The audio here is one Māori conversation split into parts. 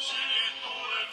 Si tu le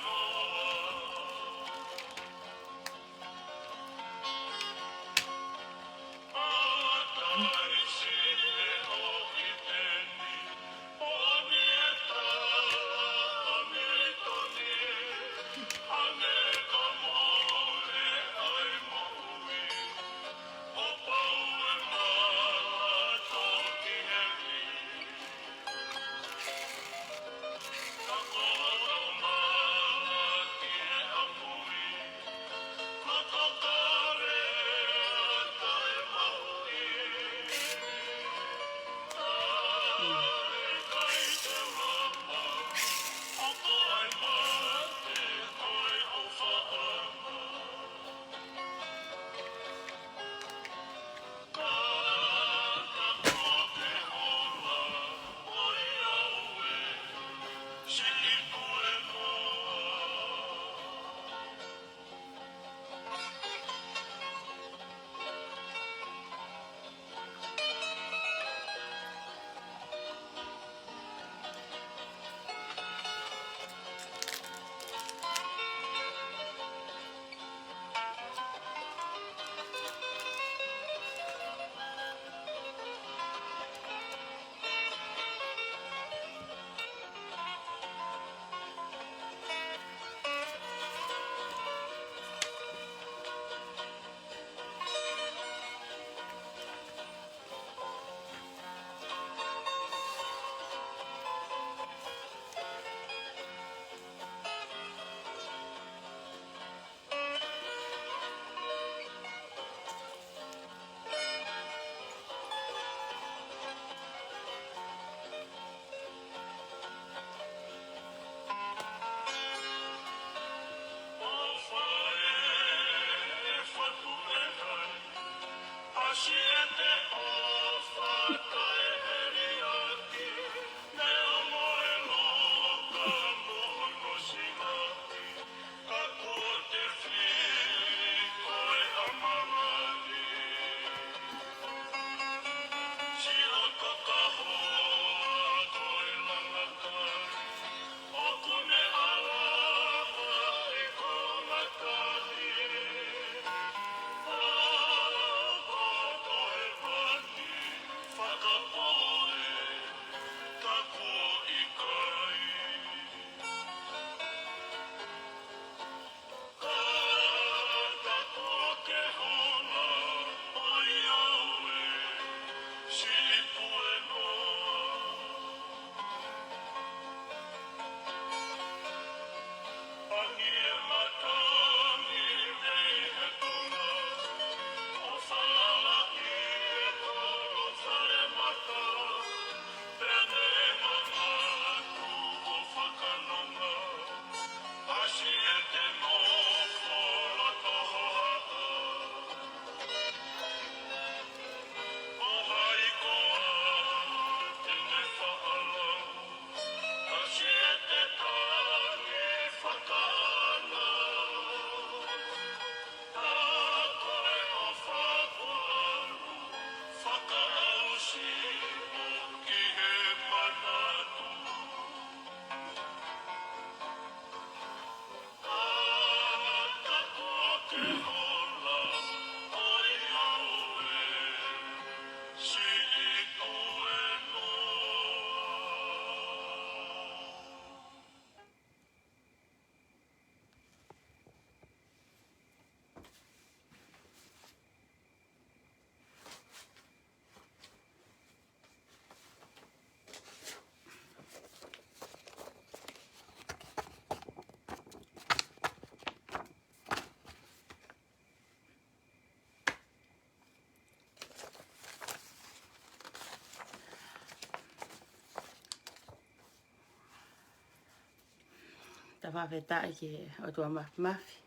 ta whawhetai ki o tua mafi.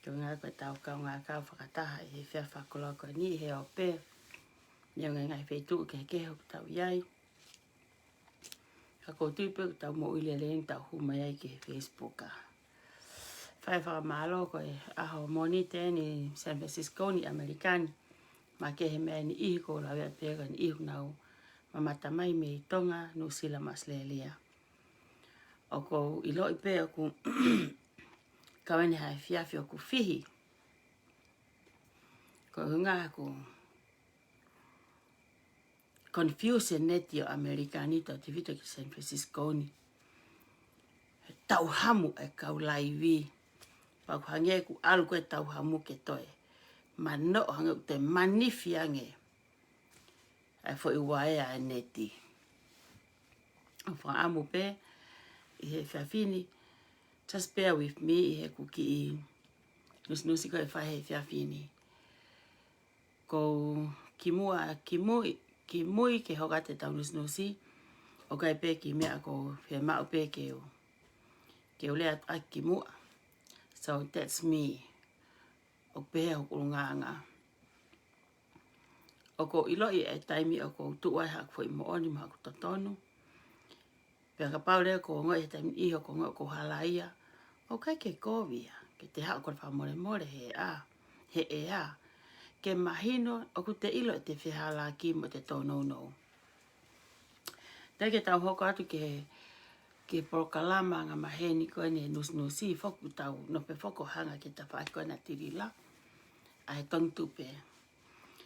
Ko ngā koe tau kau ngā kau whakataha i he whea whakoloa koe ni he o pē. Ni o ngai whaitu ke keho ku tau iai. Ka koutupe ku tau mo uile leeng tau humai ai ki Facebook a. Whai whakamalo koe aho monite ni San Francisco ni Amerikani. Ma ke he mea ni ihi ko la wea pēga ni ihu nau. Mamata mai me i tonga New Zealand Australia. O ko ilo i pē o ku kaweni hai fiafi o ku fihi. Ko hunga ku confusion neti o Amerikanito te vito ki San Francisco ni. Tau hamu e kau laivi. Pa ku hange ku alu koe tau hamu ke toe. Mano hange te manifi ange. Ai fo i wae a neti. O wha amu pe i he fiafini. Just bear with me i he kuki i nusi koe whae he fiafini. Ko ki mui ke hokate tau nusi. O kai pe ki mea ko whea mau pe ke o lea ki mua. So that's me. O pe o kulunganga. O ko ilo i e taimi o ko tuwai hak fo i mooni ma ku totonu. Pea ka pau lea ko ngoi he taimi iho ko ngoi ko halaia. O kai ke kovia. Ke te hao kore wha more he a. He e a. Ke mahino o ku te ilo te whihala ki mo te tono no. Te ke tau hoko atu ke prokalama nga maheni koe ne nusi foku tau no pe foko hanga ke ta whae koe na tirila. Ai tong tupe.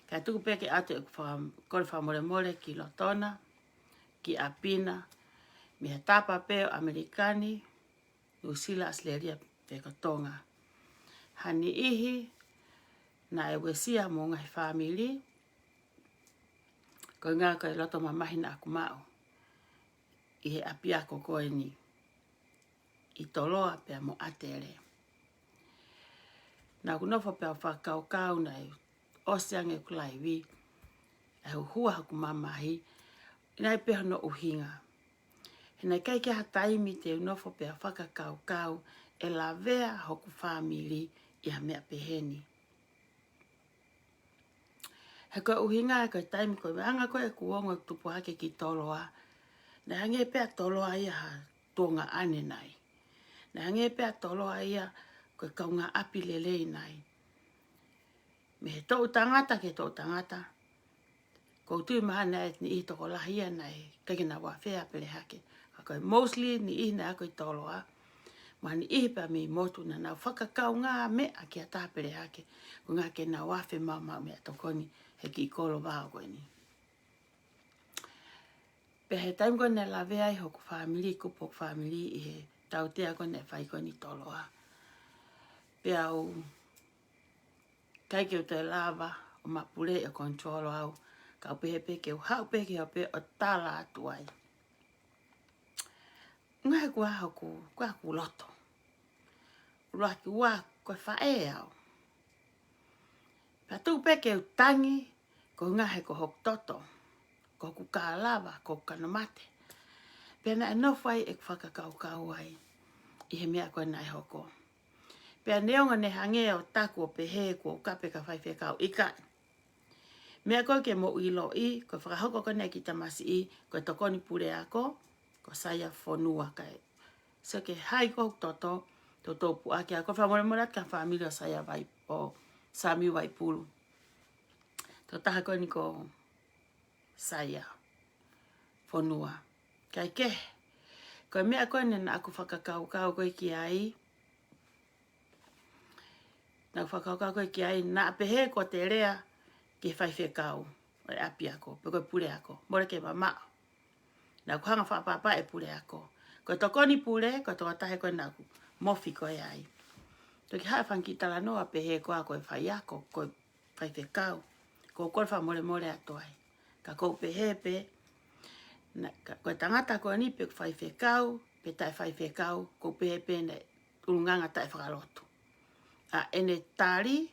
Ka tupe ke atu e kore wha more ki lotona, ki apina, mi he tapa peo Amerikani, Usila Australia pe katonga. Hani ihi, na e wesia mo ngai family, ko ngā koe loto mamahina aku mau. I he api ako koe ni. I toloa pea mo atere. Nā kunofo pea whakau nei oseange kulaiwi. E hua haku mamahi. Nai pea no uhinga. Hina kai ke hataimi te unofo pea whakakau e la vea hoku family i ha mea peheni. He koe uhinga e koe taimi koe anga koe kuongo e tupu hake ki toloa. Na hange pea toloa ia ha tonga ane nai. Na hange pea toloa ia koe kaunga api lelei nai. Me he tau tangata ke tau tangata. Ko tui mahana e ni i toko lahia nai. Kake na wawhea pele hake. Koe mostly ni i na koe toloa. Ma ni i pea mi motu na nau whakakau ngā mea ki a tāpere hake. Ko ngā ke na wafe mau mea tokoni he ki kolo wāo koe ni. Pe he taim koe ne la vea i hoku family, kupok family i he tau tea koe ne whai koe ni toloa. Pe au kai ke o te lava o mapure e kontrolo au. Ka upehe pe ke o hau pe ke o pe o tala atu ai. Ngai kua haku, kua ku loto. Ua ki ua koe whae au. Pea tu pe ke o tangi ko ngahe ko hok toto. Ko ku ka lava, ko kanamate. Pea na e nofai e whakakau ai. I he mea koe nai hoko. Pea neonga ne hange o taku o pehe ko kape ka whai whekau ika. Mea koe ke mo ilo i, ko whakahoko koe nei ki tamasi i, ko tokoni pure ako, ko saia whonua kai. So ke hai ko toto, to tōpu ake ako, whamoremorat ka whamiri o saia vai, o Sami Waipulu. To taha koe ni ko saia whonua. Kai ke, koe mea koe ne na aku whakakau koe ki ai, na whakakau koe ki ai, na pehe ko te rea ki whai whekau, o e api ako, pe koe pure ako, more ke mamao. Na kuhanga whapapa e pure ako. Ko tokoni pure, ko toka tahe koe na mofi koe ai. Toki hae whanki tala noa pehe koa koe whai ako, koe whai whekau, ko kore wha more ato ai. Ka kou pehe pe, koe tangata koe ni pe whai whekau, pe tae whai whekau, ko pehe pe ne urunganga tae whakalotu. A ene tari,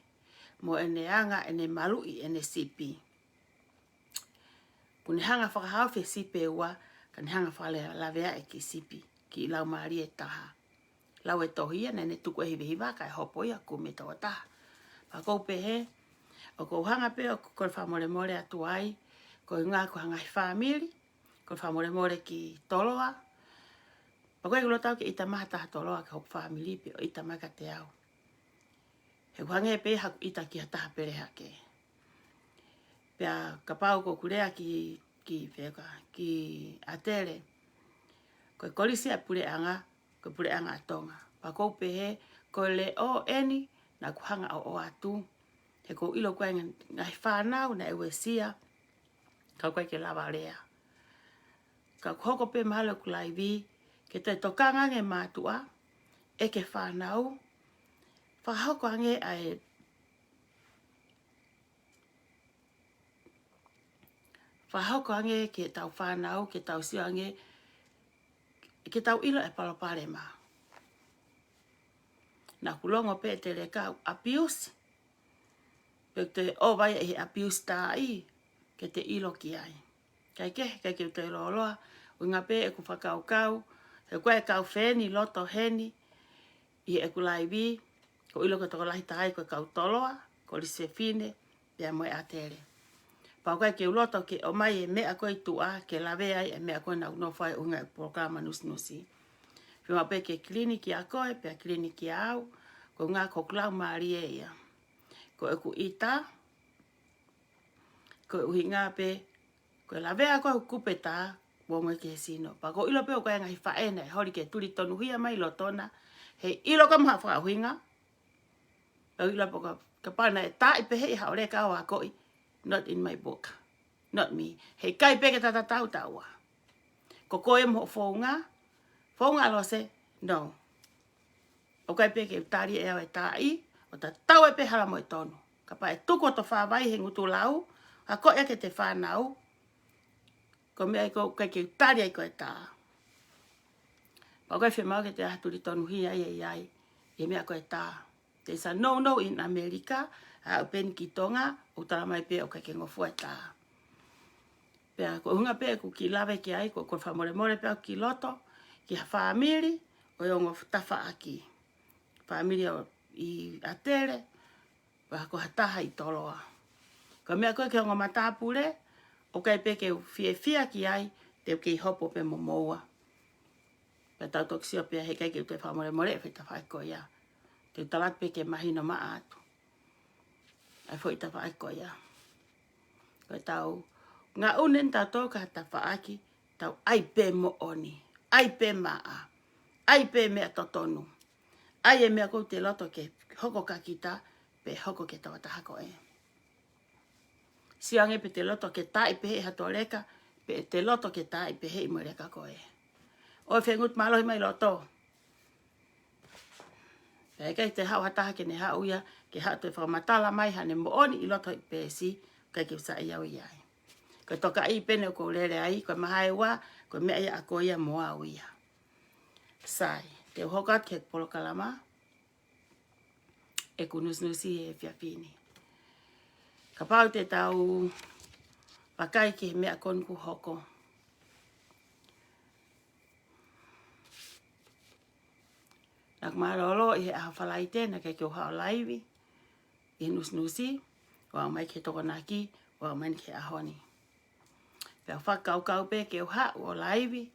mo ene anga, ene malui, ene sipi. Kune hanga whakahau whe sipe ua, kane hanga whale lavea e ki sipi, ki lau maari e taha. lau e tohia na ne tuku e hiwa ka e hopo ia ku me tau taha. Pa kou pehe, o kou hanga pe o kou whamore more atu ai, ko ngā ko hanga hi whamiri, ko whamore more ki toloa, pa koe kulo tau ki ita maha taha toloa ka hopu whamiri pe o ita maka te au. He kuhange pe haku ita ki hataha pere hake. Pea ka pau ko kurea ki atere, ko kolisi a pure anga, ko pure anga atonga. Pa kou pehe, ko le o eni, na kuhanga o atu, he ko ilo koe ngai whanau na ewe sia, ka koe ke lava rea. Ka hoko pe mahalo kulai vi, ke te tokanga nge mātua, e ke whanau, whahoko ange ai whahoko ange ke tau whanau, ke tau sio ange, ke tau ilo e palopare ma. Na kulongo pe te reka apiusi, pe te o vai e apiusi tā i, ke te ilo ki ai. Kai ke te loa, unga pe e ku whakaukau, he koe kau wheni, loto heni, i e kulai vi, ko ilo ko toko lahi tai koe kau toloa, ko li se fine, pia moe atere. Pa koe ke uloto ke o mai e mea koe tua, ke lawe ai e mea koe na unofai unga e programa nusi. Whima pe ke kliniki a koe, pia kliniki a au, ko ngā ko klau maari e ia. Ko e ku ita, ko e uhi ngā pe, ko e lawe a koe kupe tā, wongo ke sino. Pa ko ilo pe o koe ngahi whaena, hori ke turi tonu hia mai lotona, he ilo ka maha whakahuinga, pa ilo pe ka pana e tā i pehe i haore ka o a koi, not in my book, not me. Hei kai peke tata tau taua. Ko koe mo whaunga lo se, no. O kai peke utari e au e tai, o ta tau e pe hala mo e tonu. Ka pa e tuko to whawai he ngutu lau, a koe ake te whanau, ko mea ko kai ke utari ai koe tā. Pa koe whemau ke te ahaturi tonu hi ai, e mea koe tā. There's a no in America, a pen ki tonga, o tala mai pe o kai ke ngofu e tā. Pea ko hunga pe ku ki lawe ki ai, ko whamore more pe ki loto, ki ha whamiri, o yongo tafa aki. Whamiri i atere, pa ko hataha i toloa. Ko mea koe ke hongo matapure, o kai pe ke fia ki ai, te ke hopo pe momoua. Pe tau toksio pe he kai ke te whamore more, e whita whai ko ia. Te talat pe ke mahino maa atu. Ai whita whai ko ia. Ko tau, ngā unen tau tō ka hata whaaki, tau ai pe mo oni, ai pe maa, ai pe mea totonu. Ai e mea kou te loto ke hoko ka kita, pe hoko ke tawa tahako e. Siange pe te loto ke tai pe he hato reka, pe te loto ke tai pe he i mo reka ko e. O whengut malohi mai loto. Pe kai te hau hataha ke ne hau ia, ke hau te whamatala mai hane mo oni i loto i pe si, kai ke usa iau iai. Ko toka i pene o ko lere ai, ko mahai wa, ko mea ia a ko ia mo au ia. Sai. Te hokat ke polo kalama, e kunusnusi e whiawhini. Ka pau te tau pakai ke mea konku hoko. Nak marolo i he aha whalai tēna ke o hao laiwi, i nusnusi, wao mai ke toko naki, wao mai ke ahoni. Pea whakaukau pe ke o hao o laiwi,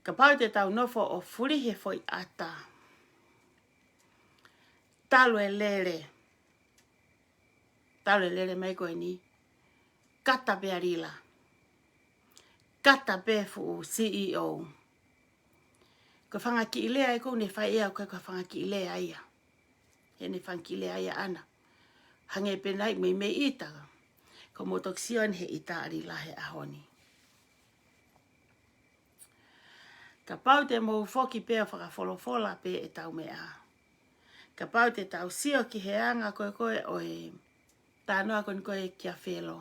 ka pau te tau nofo o furihe foi ata. Talo e lere. Talo e lere mai koe ni. Kata pe arila. Kata pe fu CEO. Ko whanga ki ilea e kou ne whai ea koe ko whanga ki ilea ia. He ne whanga ki ilea ia ana. Hange pe nai mei mei itaga. Ko motoksion he ita arila he ahoni. Ka pau te mou foki pe o whakawholofola pe e tau mea. Ka pau te tau sio ki he anga koe koe o e tānoa koe koe kia whelo.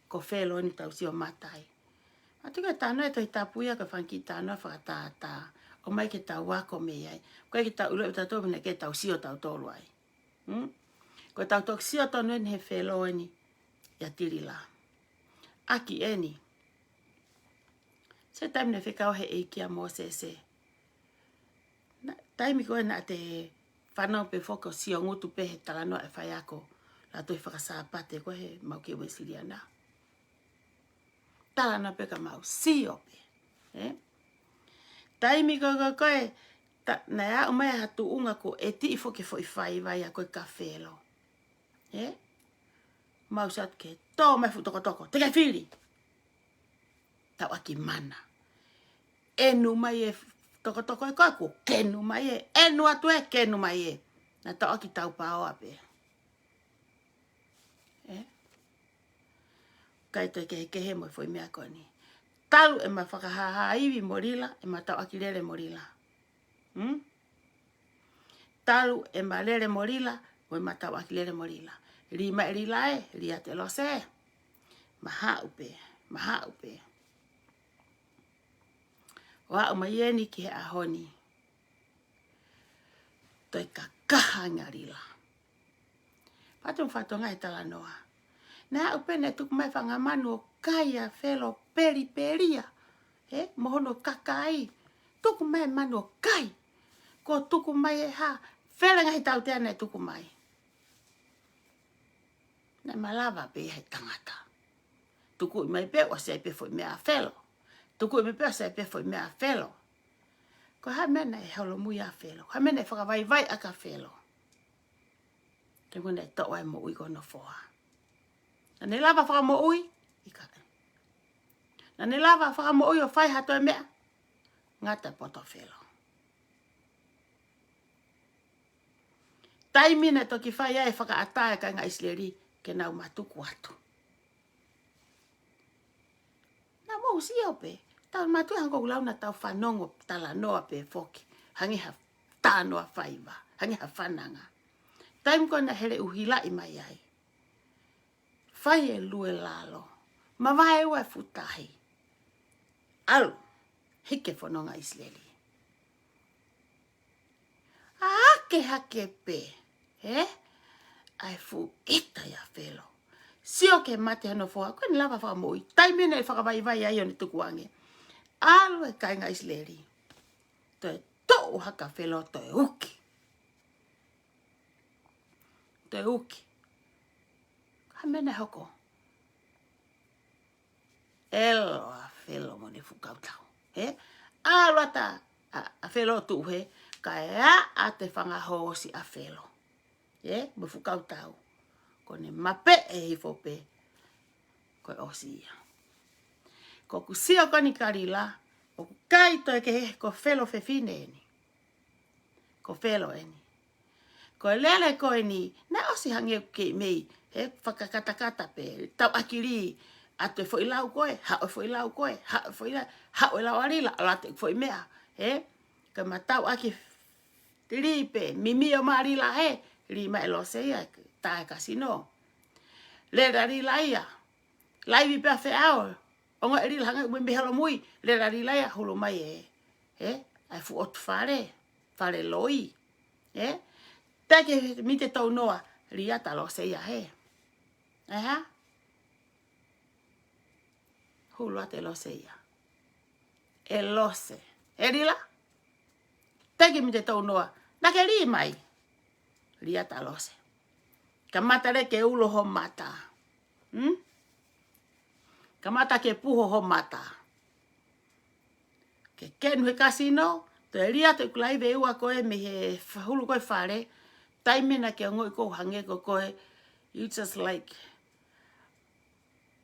Ko whelo ni tau sio matai. Atu ka tānoa e toi tapuia ka whanki tānoa whakatātā. O mai ke tau wako me ai. Koe ki tau ulo e tau mene ke tau sio tau tolu ai. Ko tau tok sio tonu he whelo ni ia tirila. Aki eni. Se taimi ne whikau he eiki a mō se. Taimi koe na te whanau pe whoko si o ngutu pe he talanoa e whai ako. La toi whakasāpate koe he mau ke wesiri ana. Talanoa pe ka mau si o pe. Taimi koe na ya umai hatu unga ko e ti whoke fo i whai vai a koe ka whelo. Mau sat ke tō mai fu toko. Te kai whiri. Tau aki mana. Enu mai e toko e koe ko kenu mai e. Enu atu e kenu mai e. Na tau aki tau pao ape. Kai toi ke he mo foi mea koe ni. Talu e ma whakahaha iwi morila e ma tau aki lele morila. Talu e ma lele morila o e ma tau aki lele morila. Rima e rila e, ria te lose. Maha upe. Wa uma yeni ki he ahoni. Toi ka kahanga rila. Patung whatonga e tala noa. Na upe ne tuku mai whangamanu o kaya whelo peria. Mohono kakai. Tuku mai manu o kai. Ko tuku mai e ha. Whelenga he tau teana e tuku mai. Na malava pe he tangata. Tuku mai pe o se pe foi mea whelo. Tuku mai pe o se pe foi mea whelo. Ko ha mena e holo mui a whelo. Ha mena e whakawai a ka whelo. Te muna e toa e mo ui kono foa. Na ne lava whaka mo ui, i ka. Na ne lava whaka mo ui o whai hato e mea, ngata poto whelo. Taimina toki whai e whaka atae ka ngā isleri ke nau matuku atu. Na mou si ope, tau matu hanko ulau na tau whanongo tala noa pe foki. Hangi ha tānoa whaiva, hangi ha whananga. Taim ko na hele uhila i mai ai. Whai e lue lalo. Ma vai ua futahi. Alu. Hike whanonga isleli. Hake pe. Ai fu ita ya whelo. Sio ke mate hano fua. Koe ni lava whakamoi. Taimina e whakawai ai o ni tukuange. Alu e kainga isleli. Toi tau haka whelo toi uki. Toi uki. Hamena hoko. Elo a whelo mo ne fukautau. Alata a whelo tu he. Ka ea a te whangahosi a whelo. Mo fukautau. Ko ne mape e hifope. Ko osia. Ko kusia koni karila. O kai to e ke he ko whelo fefine eni. Ko whelo eni. Ko lele ko eni. Na osi hange ke mei. Whakakatakata pe. Tau akiri. Ato e fo ilau koe. Ha o fo ilau koe. Ha o fo ilau. Ha o ilau arila. Alate fo imea. Ka matau aki ripe. Mimi o marila he. Rima elo seia. Tae kasino. Lera rila ia. Laivi pe a fe ao. Onga erila hanga umembe halo mui. Lera rila ia. Hulu mai e. Ai fu otu fare. Fare loi. Take mite tau noa. Riata lo seia he. Hulu ate lo seia. E lose. Erila. Take mite tau noa. Nake ri mai. Riata lose. Kamata re ke ulo ho mata. Kamata ke puho ho mata. Ke kenu he kasino. To e ria te kulai ve ua koe me he hulu koe whare. Taimena ke ngoi ko hange ko koe. You just like.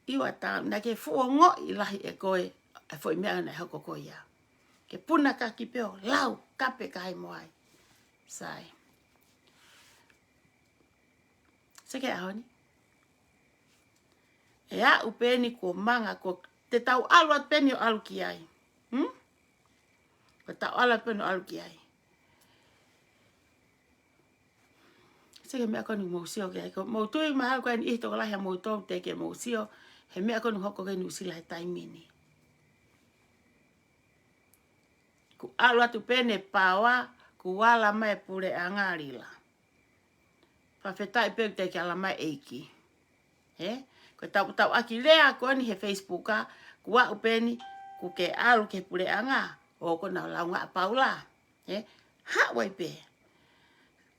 Iwa ta na ke fuo ngoi lahi e koe. E foi mea na hoko koe ia. Ke puna ka ki peo. Lau kape kai moai. Sai. Seke ahoni. E a upeni ko manga ko te tau alu at peni o alu ki ai. Ko tau alu at peni o alu ki ai. Seke mea konu mousio ke ai. Ko moutui mahal ko en ihto kalahi a moutou te ke mousio. He mea konu hoko ke nusila he taimini. Ku alu atu pene pawa. Ku wala mai pure angarila. Whawhetai pēk te ke ala mai eiki. Ko tau aki lea ko ni he Facebooka. Ku wa upeni. ku ke alu ke pule anga o ko na launga paula ha wai pe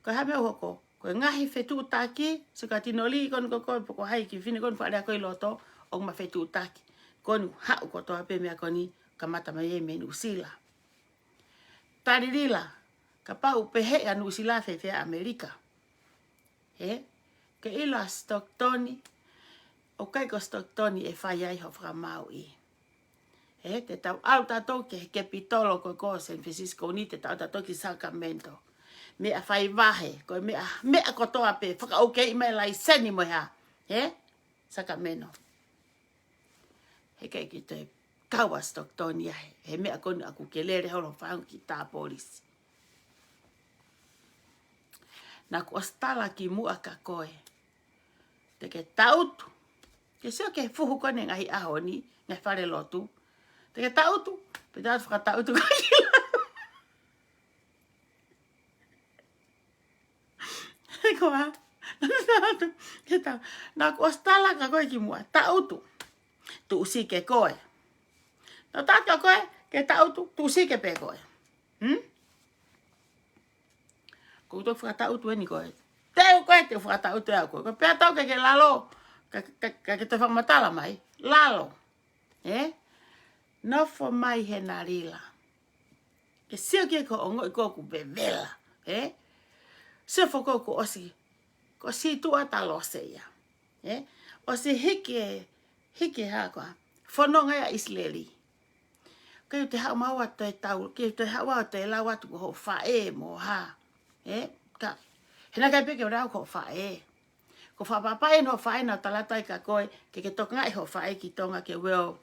ko ha me hoko ko ngahi fetu taki se ka tinoli kon ko hai ki fini kon fa ko loto o ma fetu taki kon ha ko to pe me koni kamata mai me usila tarilila ka pa u pe he anu usila fe Amerika ke ila Stocktoni o kai ko Stocktoni e fai ai ho fra Maui te tau au tatou ke pitolo ko San Francisco ni te tau tatou ki Sacramento me a fai vahe ko me a kotoa pe whaka okay me lai seni mo ha Sacramento he kai ki te kawa Stocktoni he me a konu aku ke lere holo whaang ki tā polisi na ku ostala ki mua ka koe te ke tautu ke seo ke fuhu kone ngahi aho ni ngai whare lotu te ke tautu pe tātu whaka tautu ko ha na ku ostala ka koe ki mua tautu tu usi ke koe na tātu koe ke tautu tu usi ke pe koe ko to whaka tautu ni koe teo koe te whaka tautu ea koe ko pea tau ke lalo ka te whamatala mai lalo no fo mai he na rila ke sio ke ko ongo i ko ku bevela se fo ko osi ko si tu ata lo se ya o si hike ha ko fononga ya Israeli ke te ha mawa te tau ke te ha wa te la wa tu ho fa mo ha ka hena ka pe ke ora ko fa ko fa papa no fa na talata ka koe ke toka ngai ho fa ki tonga ke will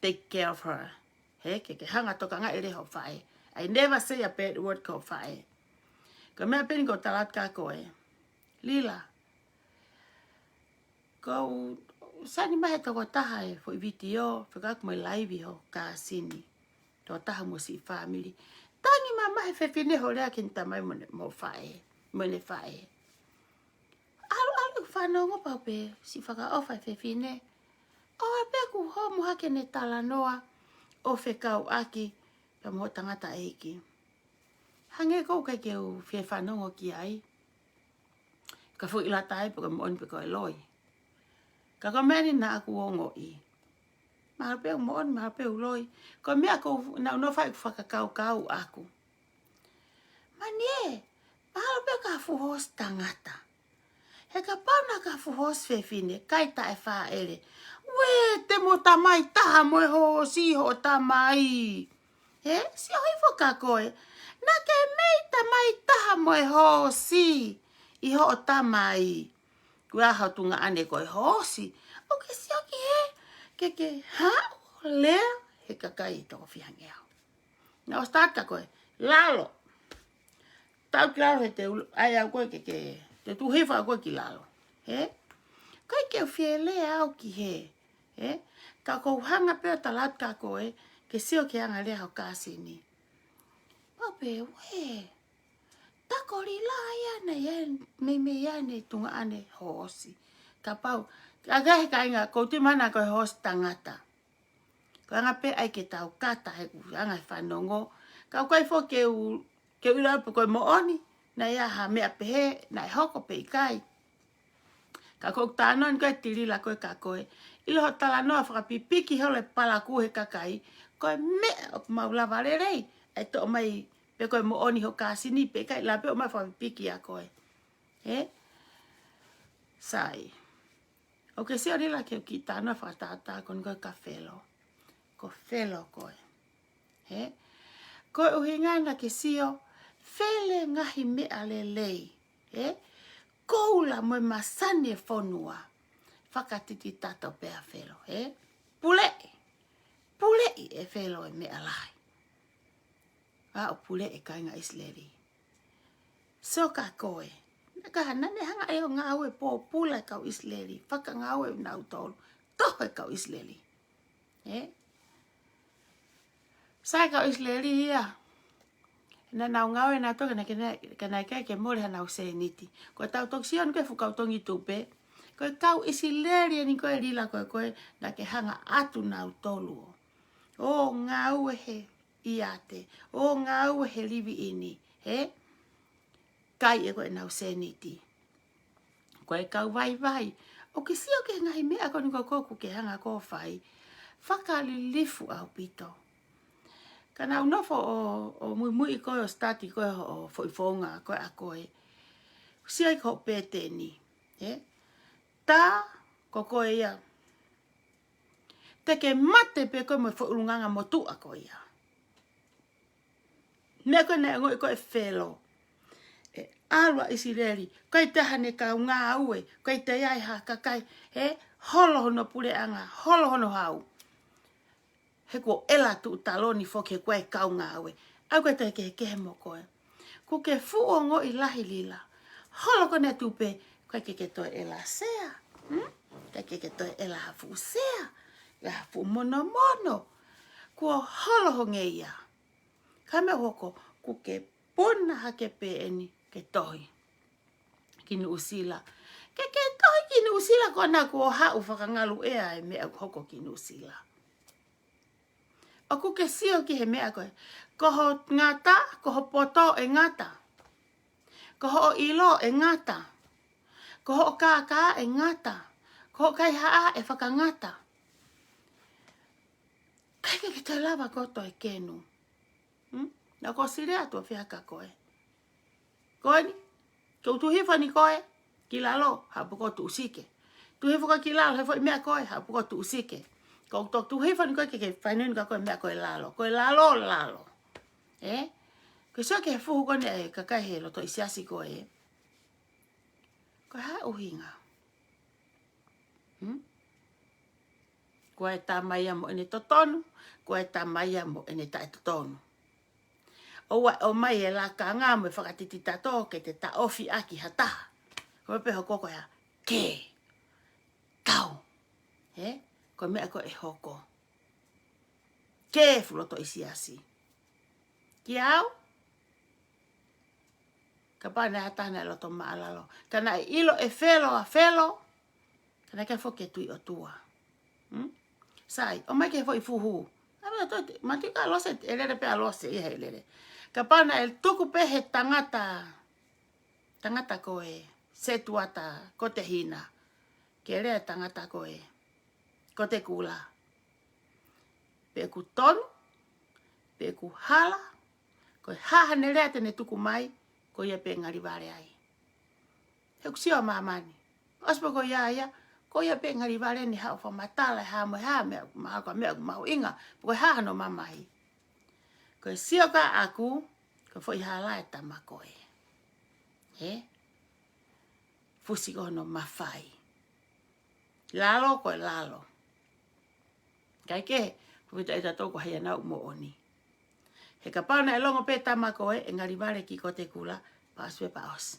take care of her ke hanga toka ngai le ho fa I never say a bad word ko fa ko me pe ko talat ka koe lila ko sani mai to ko taha fo video fo ka mo live ho ka sini to taha mo si family tangi mama he fe fine ho le kin tamai mo fa mo le fa alu whanongo pape si whaka ofa fe fine o pe ku ho mo hake ne tala noa o fe kau aki pa mo tangata eiki hange ko kai ke u fe whanongo ki ai ka fu ila tai pa mo on pe ko loi ka ka meni na aku ongo i ma pe mo on ma pe loi ko me ako na no fa whaka kau aku manie ma pe ka fu hos tangata he ka pauna ka fuhos fe fine kai ta e fa ele we te mo tamai taha mo ho si ho tamai si ho fo ka koe na ke mei tamai taha mo ho si I ho tamai kua ha tunga ane koe ho si o ke si o ke ha le he ka kai to fi hangea na o start ka koe lalo tau klaro he te ai au koe ke te tu hefa koe ki lalo kai ke fiele au ki ka ko hanga pe talat ka koe ke sio ke anga le ho kasini pape we ta ko la ya na yen me ya ne tunga ane hosi ka pau ka ga inga ko ti mana ko hos tangata ko anga pe ai ke tau kata he anga whanongo ka koe fo ke ula ko mo oni na ya ha me ape na hoko pe kai ka ko tanon ka tiri la ko ka koe ilo tala no fra pipiki hole pala ku he kakai ko me ma la valere e to mai pe ko mo oni ho kasini pe kai la pe ma fra pipiki a koe sai o ke se ori la ke kita no fra tata con ko kafelo ko felo koe ko uhinga na ke sio fele ngahi me alelei koula mo masani e fonua whakatiti tato pea felo pule e felo e me alai o pule e kainga Israeli so ka koe ka hanane hanga e o ngau e po pula kau Israeli whaka ngau e nau tolu toho e kau Israeli sai kau Israeli ia na nau ngau e na toke na kena ke mole ha nau se niti ko tau toksion ke fukau tongi tupe ko kau Israeli ni ko lila ko na ke hanga atu nau tolu O ngā ue he iate. O ngā ue he livi ini. He? Kai e koe nau seniti. Koe kau vai vai. O ke sio ke ngai mea koni koku ke hanga ko whai. Whakali lifu au pito. Kana unofo o mui koe o stati koe o whoifonga koe a koe. Sia i ko pete ni. Tā ko koe ia. Te ke mate pe koe mo whaurunganga mo tu a koe ia. Mea koe ne ngoi koe whelo. Alua isireri. Koe te hane kau ngā ue. Koe te iai ha kakai. Holo hono pule anga. Holo hono hau. He ko ela tu taloni fo ke koe kau ngā ue. Au koe te ke mo koe. Ko ke fuo ngoi lahi lila. Holo kone tupe. Koe ke toi ela sea. Koe ke toi ela hafu sea. La hafu mono mono. Ko holo honge ia. Kame hoko. Ko ke puna hake pe eni. Ke tohi. Kini usila. Ke tohi kini usila kona ko hau whakangalu ea e mea hoko kini usila. O ku ke sio ki he mea koe. Koho ngata, koho poto e ngata. Koho o ilo e ngata. Koho o kaka e ngata. Koho kai haa e whakangata. Kai ke te lava koto e kenu. Na ko sirea tua whiaka koe. Koe ni? Ke utuhifa ni koe? Ki lalo, hapuko tu usike. Tuhifa koe ki lalo, hefo i mea koe, hapuko tu usike. Kau tok tuhifa ni koe ke whainun ka koe mea koe lalo. Koe lalo, lalo. Koe sio ke fuhu kone e kakai he loto isiasi koe. Koe hae uhinga. Koe ta maia mo ene totonu. Koe ta maia mo ene tae totonu. O mai e la ka ngā mo e whakatiti tato ke te ta ofi aki hata. Koe peho koko ya. Ke. Kau. Koe mea koe e hoko. Ke fuloto isiasi. Ki au? Ka pane hatana e loto maalalo. Kana e ilo e felo a felo. Kana ke fo ke tui o tua. Sai, o mai ke fo i fuhu. Matika lose, elere pe a lose, ia elere. Ka pana e tuku pehe tangata. Tangata koe. Se tuata, ko te hina. Ke rea tangata koe. Ko te kula. Pe ku tonu. Pe ku hala. Koe hahane rea tene tuku mai. Ko ia pe ngari vare ai. He ku sio mamani. Ospo ko ia. Ko ia pe ngari vare ni hao whamatala. Ha mo ha mea. Maha ko mea mahu inga. Ko hahano mamai. Ko sio ka aku. Ko foi hala e tama koe. Fusi ko no mawhai. Lalo koe lalo. Kai ke. Fuita e tato ko hea nau mo oni. He ka pauna e longo pe tama koe. E ngari vare ki ko te kula. Paswe pa osi.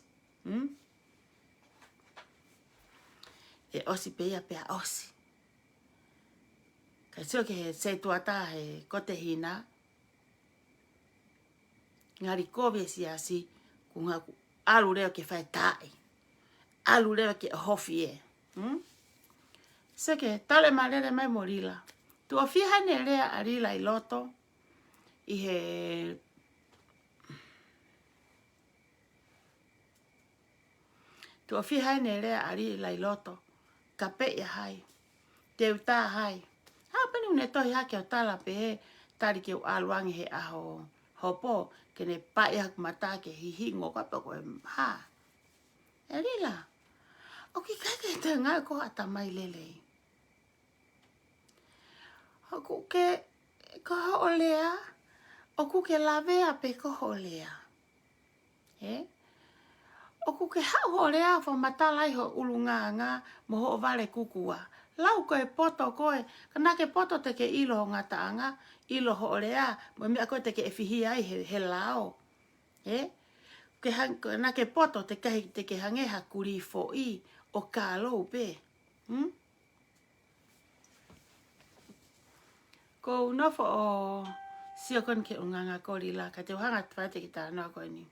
E osi pe ia pe a osi. Kai sio ke he se tuata he ko te hina. Ngari kowe si asi. Kunga alu leo ke whai tae. Alu leo ke hofi e. Seke, tale marere mai mo rila. Tu o whihane rea a rila i loto. I he... Tu o whihane rea a rila i loto. Ka pe ia hai. Te uta hai. Ha pani une tohi hake o tala pe he. Tari ke u aluangi he aho. Hopo. Ke ne pa ia kumata ke hihingo. Kape koe ha. E rila. O ki kake te ngai ko ata mai lelei. O ku ke koho lea. O ku ke lavea pe koho lea. O ku ke hau lea fa matalai ho ulunganga mo ho vale kukua. Lau koe poto koe. Kana ke poto te ke ilo ngata anga. Ilo ho lea. Mo mea koe te ke efihi ai he lao. Kana ke poto te ke hangeha kuri fo i. O ka lou pe. Ko nofo o sio kon ke unganga kori la. Ka te uhanga twate ki tāna koe ni.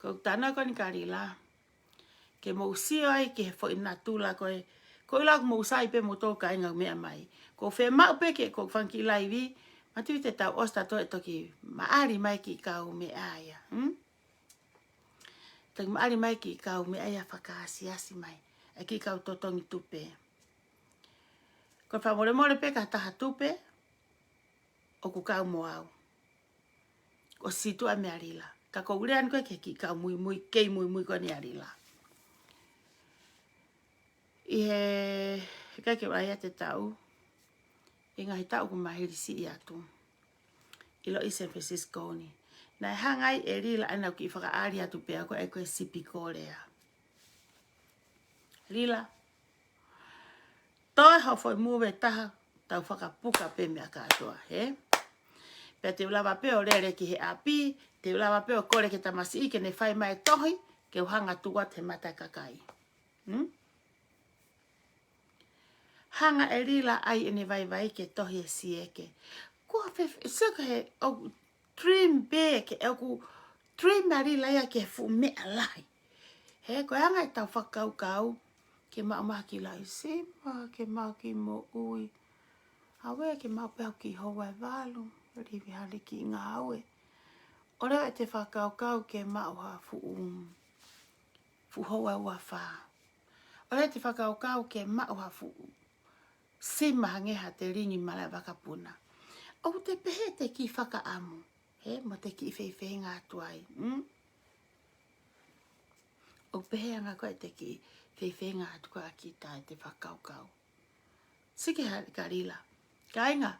Ko tāna koe ni kari la. Ke mo sio ai ke fo ina tula koe. Ko ila mo usai pe mo to ka inga mea mai. Ko fe mau pe ke ko fanki laivi. Matu te tau osta to e toki maari mai ki kau me aia. Toki maari mai ki kau me aia whakaasiasi mai. E ki kau totongi tupe. Ko whamore more pe ka taha tupe. O ku kau mo au. O situ a me arila. Ka ko urean koe ke ki kau mui mui. Kei mui mui ko ni arila. I he kai ke rai te tau. I ngahi tau ku mahiri si i atu. Ilo i San Francisco ni. Na hangai e rila ana ki whaka ari atu pe ako e koe sipi korea. Rila. Toi hau foi muwe taha. Tau whaka puka pe mea katoa. He? Pea te ulawa pe o rere ki he api. Te ulawa pe o kore ke tamasi i ke ne whai mai tohi. Ke uhanga tuwa te mata kakai. Hanga e rila ai ene vai vai ke tohi e sieke. Kua fefe, saka he o dream bear ke e ku dream a rila ia ke fu mea lai. He, koe hanga e tau whakau kau. Ke maa ki lai sima, ke maa ki mo ui. Hawe ke maa pēu ki hoa e walu. Rivi hali ki ngā hawe. Ore e te whakau kau ke maa ha fu hoa ua wha. Ore te whakau kau ke maa ha fu sima hangeha te ringi mala wakapuna. O te pehe te ki whaka amu. He, mo te ki whewhe ngā tuai. O pehe anga koe te ki whewhe ngā tuai ki tai te whakau kau. Sike hari ka rila. Ka inga,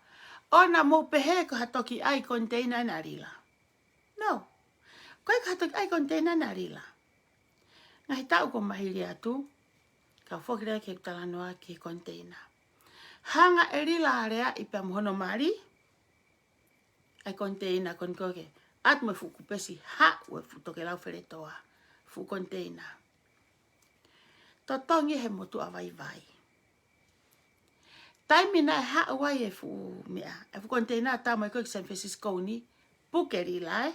ona mo pehe ko hatoki ai container na rila. No. Koe ka hatoki ai container na rila. Ngahi tau ko mahiri atu. Ka whokirea ke talanoa ki container. Hanga e rila area i pia mohono mari. Ai container kon koke. At me fuku pesi ha ue toke lau where toa. Fu container. Totongi he motu a vai vai. Taimina e ha wai e fu mea. E fu container tamo e koke San Francisco ni. Puke rila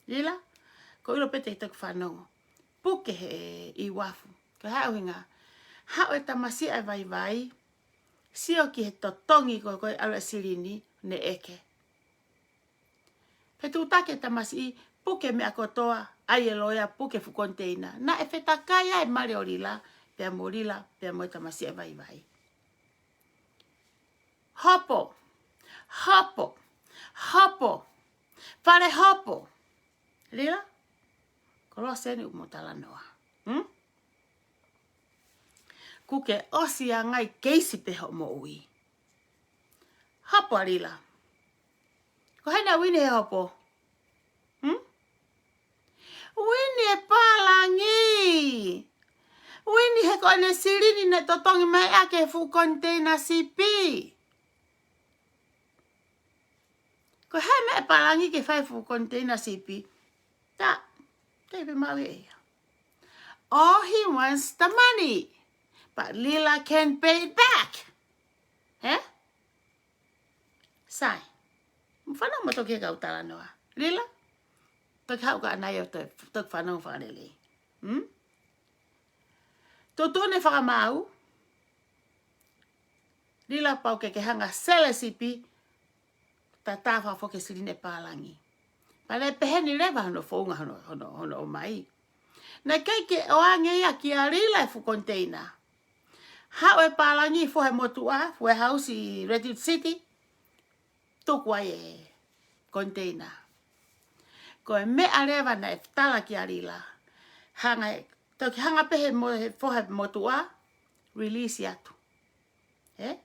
Rila. Ko ilo pete i taku whanongo. Puke he i wafu. Ko hao hinga. Hao e tamasi e vai vai. Sio ki he totongi ko koe ala sirini ne eke. Petu take tamasi i puke me akotoa ai e loia puke fu container. Na e whetakaya e mare o rila. Pea mo rila, pea mo tamasi e vai vai. Hopo. Hopo. Hopo. Pare hopo. Rila? Kolo seni umotala noa. Kuke osi a ngai keisi peho mo ui. Hopo a rila. Ko haina wini he hopo? Wini e palangi. Wini he kone sirini ne totongi mai ake fu container sipi. Ko hai me e palangi ke fai fu container sipi. Ta, tepe maui ea. All he wants the money. But Lila can pay it back. Eh? Sai. Whanau mo toki kau tala noa. Lila? Toki hau ka anai o toki whanau whanele. Totone whakamau. Lila pau ke hanga sele sipi. Ta tawa whoke sirine palangi. Pale peheni rewa hono whaunga hono o mai. Na keike o angeia ki a Lila fu container. Hau e palangi fo he motua, fo he house i Redwood City. Tukua e container. Ko e mea rewa na e tala ki a Lila. Hanga e, toki hanga pehe fo he motua, release atu. Eh?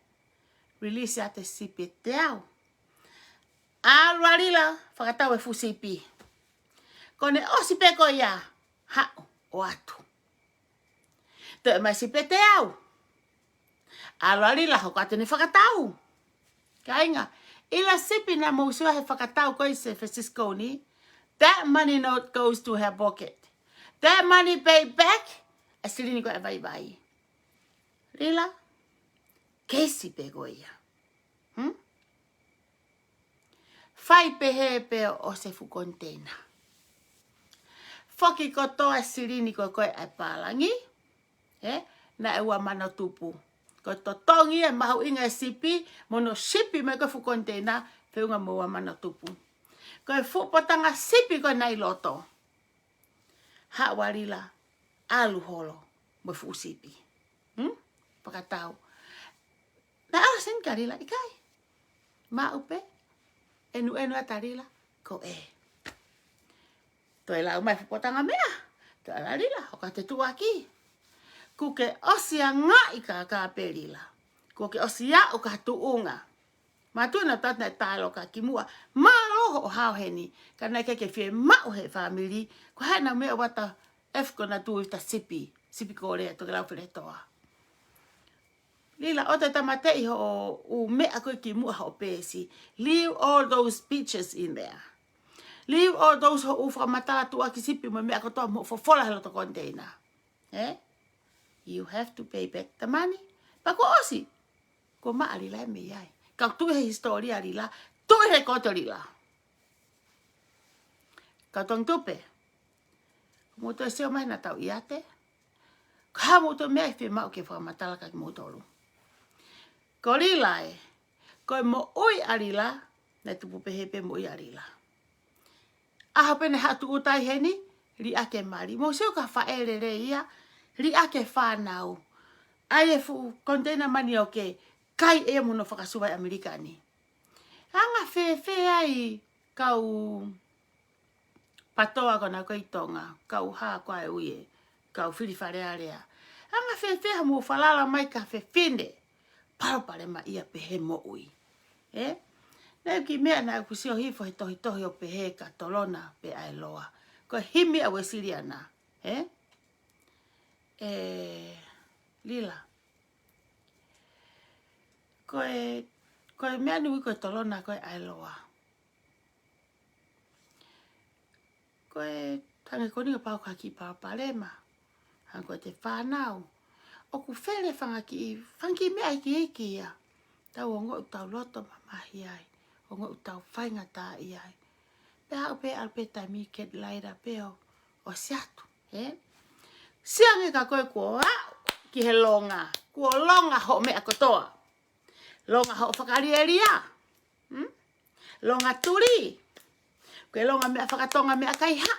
Release atu sipi te au. Alua Lila, whakatau e fu sipi. Kone o sipe ko ia, hao o atu. To e mai sipe te au. Alua Lila hoko atu ni whakatau. Ka inga, ila sipi na mausua he whakatau ko i San Francisco ni, that money note goes to her pocket. That money paid back, a sirini ko e vai vai. Lila, keisi pe ko ia. Fai pehe pe o se fu container. Foki ko toa sirini ko koe ai palangi. Na e ua mana tupu. Ko to tongi e mahu inga e sipi, mono sipi me ko fu kontena, whiunga mua mana tupu. Ko e fu potanga sipi ko nei loto. Ha warila, alu holo, mo fu sipi. Pakatau. Na ala sen karila ikai. Ma upe, enu atarila, ko e. To e lau mai fu potanga mea. To ala rila, o ka te tuaki. Ku ke osia ngai ka perila. Ku ke osia o ka tuunga. Matuna tatna talo ka kimua. Malo o hao heni. Kana ke fie mau he family. Ko hana mea wata F ko na tu ta sipi. Sipi korea to ke lau pere toa. Lila o te tamatei ho u mea koe kimua ho pesi. Leave all those pictures in there. Leave all those ho ufa matala tu aki sipi mo mea ko toa mo fo fola helo to container. You have to pay back the money. Pako osi. Ko maari lai me yai. Kau tu he historia rila. Tu he koto rila. Kau tong tupe. Muto e seo mai na tau iate. Ka muto mea fi mau ke whamatala ka ki mutolu. Ko rila e. Ko e mo ui arila. Na tupu pehepe mo ui arila. Aha pene hatu utai heni. Ri ake mari. Mo seo ka whaere re ia. Ri ake whanau. Ai e fu container mani o ke kai e mono whakasuwai Amerikani. Anga whewhe ai kau patoa kona koi tonga. Kau haa koe uie. Kau whiriwharearea. Anga whewhe ha mo whalala mai ka whewhine. Parapare ma ia pehe mo ui. Nau ki mea na kusio hifo he tohi o pehe ka tolona pe ai loa. Ko himi a wesiriana. Lila. Koe mea nui koe tolona koe ailoa. Koe tange koni o pau kaki pau palema. Han koe te whanau. O ku where whangi mea iki ia. Tau o ngoi tau loto mamahi ai. O ngoi tau whainga tā i ai. Pea o pe alpe taimi ket laira peo. O siatu. Siange ka koe kua ki he longa. Kua longa ho mea kotoa. Longa ho whakarieria. Longa turi. Koe longa mea whakatonga mea kaiha.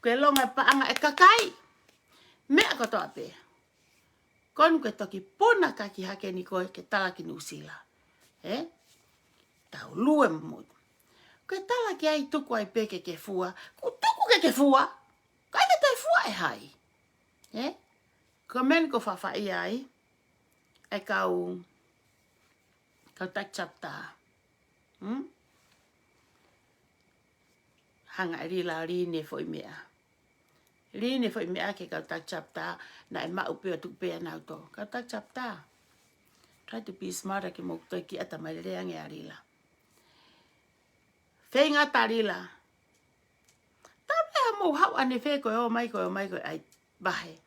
Koe longa paanga e kakai. Mea kotoa pe. Konu koe toki puna kaki hake ni koe ke tala ki nusila. Tau lue mmutu. Koe tala ki ai tuku ai peke ke fua. Ku tuku ke fua. Kai ke te fua e hai. Ko men ko whawhai ai. Ai kau tak chapta. Hanga rila rine foi mea. Rine foi mea ke kau tak chapta. Na e mau peo tuk pea nau to. Kau tak chapta. Try to be smarter ke mok toi ki ata mai reange a rila. Whenga ta rila. Tabe ha mo hau ane whe koe o mai koe ai bahe.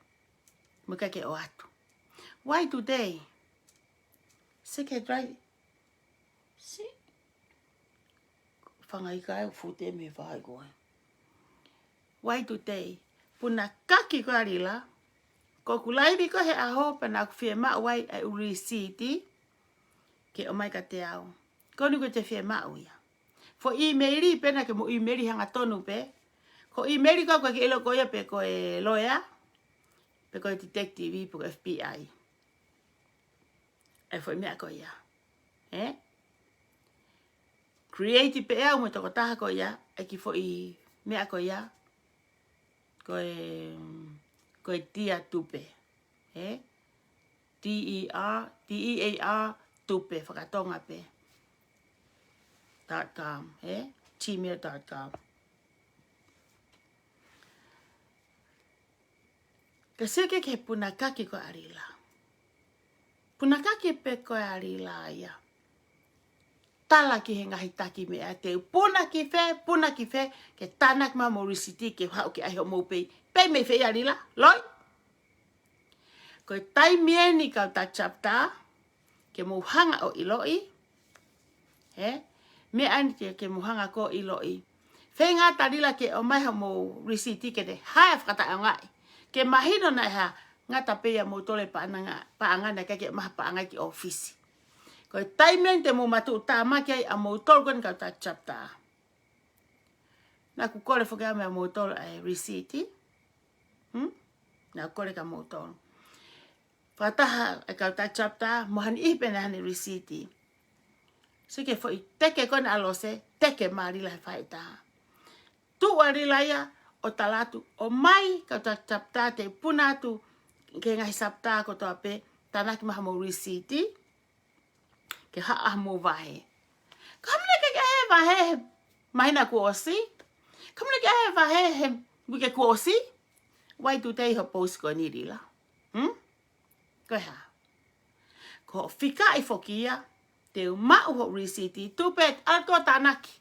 Muka ke o atu. Why today? Seke dry. Si. Whangai kai o fute me whai koe. Why today? Puna kaki koe rila. Ko kulaibi ko he aho pana ku fie ma wai ai urisiti. Ke o mai ka te au. Konu ko te fie ma uia. Fo emaili pena ke mo emaili hanga tonu pe. Ko emaili ko ke ilo koe pe koe lawyer. Pe koe detective po FBI. E foi mea koe ia. Creative pe ea mo toko taha koe ia. E ki foi mea koe ia. Koe tia tupe. T-E-A-R tupe. Whakatonga pe. .com. Gmail.com. Ka seke ke punakaki ko arila. Punakaki pe ko arila ia. Tala ki he ngahi taki me a te punaki fe, ke tanak ma morisiti ke hau ke aho mopei. Pei me fe arila, loi. Ko tai mieni kau tak chapta, ke muhanga o iloi. Me ani ke muhanga ko iloi. Fe ngā tarila ke o mai mo risiti ke te hae whakata ngai. Ke mahino na ha ngata pea mo tole paangana kake maha paangai ki ofisi. Ko taimen te mo matu tamaki ai a mo tol kon ka ta chapta. Na ku kole foke ame a mo tol ai receipt. Na kole ka mo tol. Fataha e ka ta chapta mo han I pena han receipt. Sike foi teke kon alose teke marila faita. Tu warila ya o talatu o mai ka ta chapta te punatu ke ngai sapta ko to ape tanaki maha mo receipt ke ha mo vahe. Kamle ke vahe mahina ku osi. Kamle ke vahe buke ku osi. Wai tu te ho post ko ni rila. Ko ha. Ko fika I fokia te mau ho receipt tu pet alko tanaki.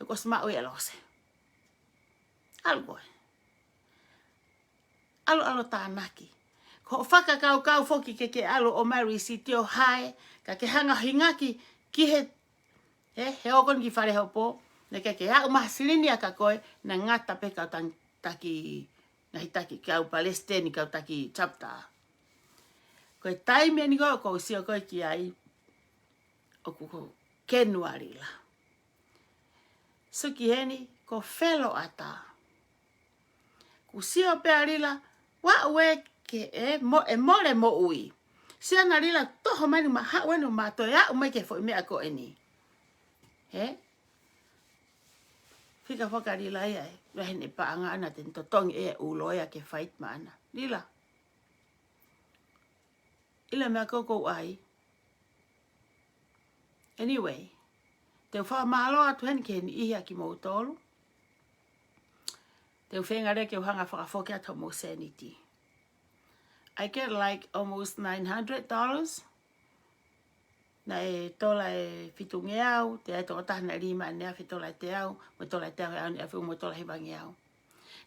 Ko smau e lose. Algo. Alo tanaki. Ko whaka kau foki ke alo o mai receipt o hae. Ka ke hanga hingaki ki he okon ki whare hopo. Ne ke hau maha silini a ka koe na ngata pe kau taki na hitaki kau Palestine kau taki chapta. Koe taime ni ko sio koe ki ai o kuko kenuarila. Suki heni ko felo ata. Kusio pe arila wa we ke mole mo ui. Sia na rila toho mani maha wenu mato ya umai ke foi me ako eni. Fika foka rila ia wahene paanga ana ten totong uloya ke fight mana. Rila. Ila me ako ai. Anyway, te wha malo atu hen ke ni ihi ki mo tolu. Te whenga re ke uhanga whakafoke ato mo sanity. I get like almost $900. Na e tola e fitunge au, te ai toka tahana rima nea fitola te au, mo tola te au e au ni afu mo tola hibangi au.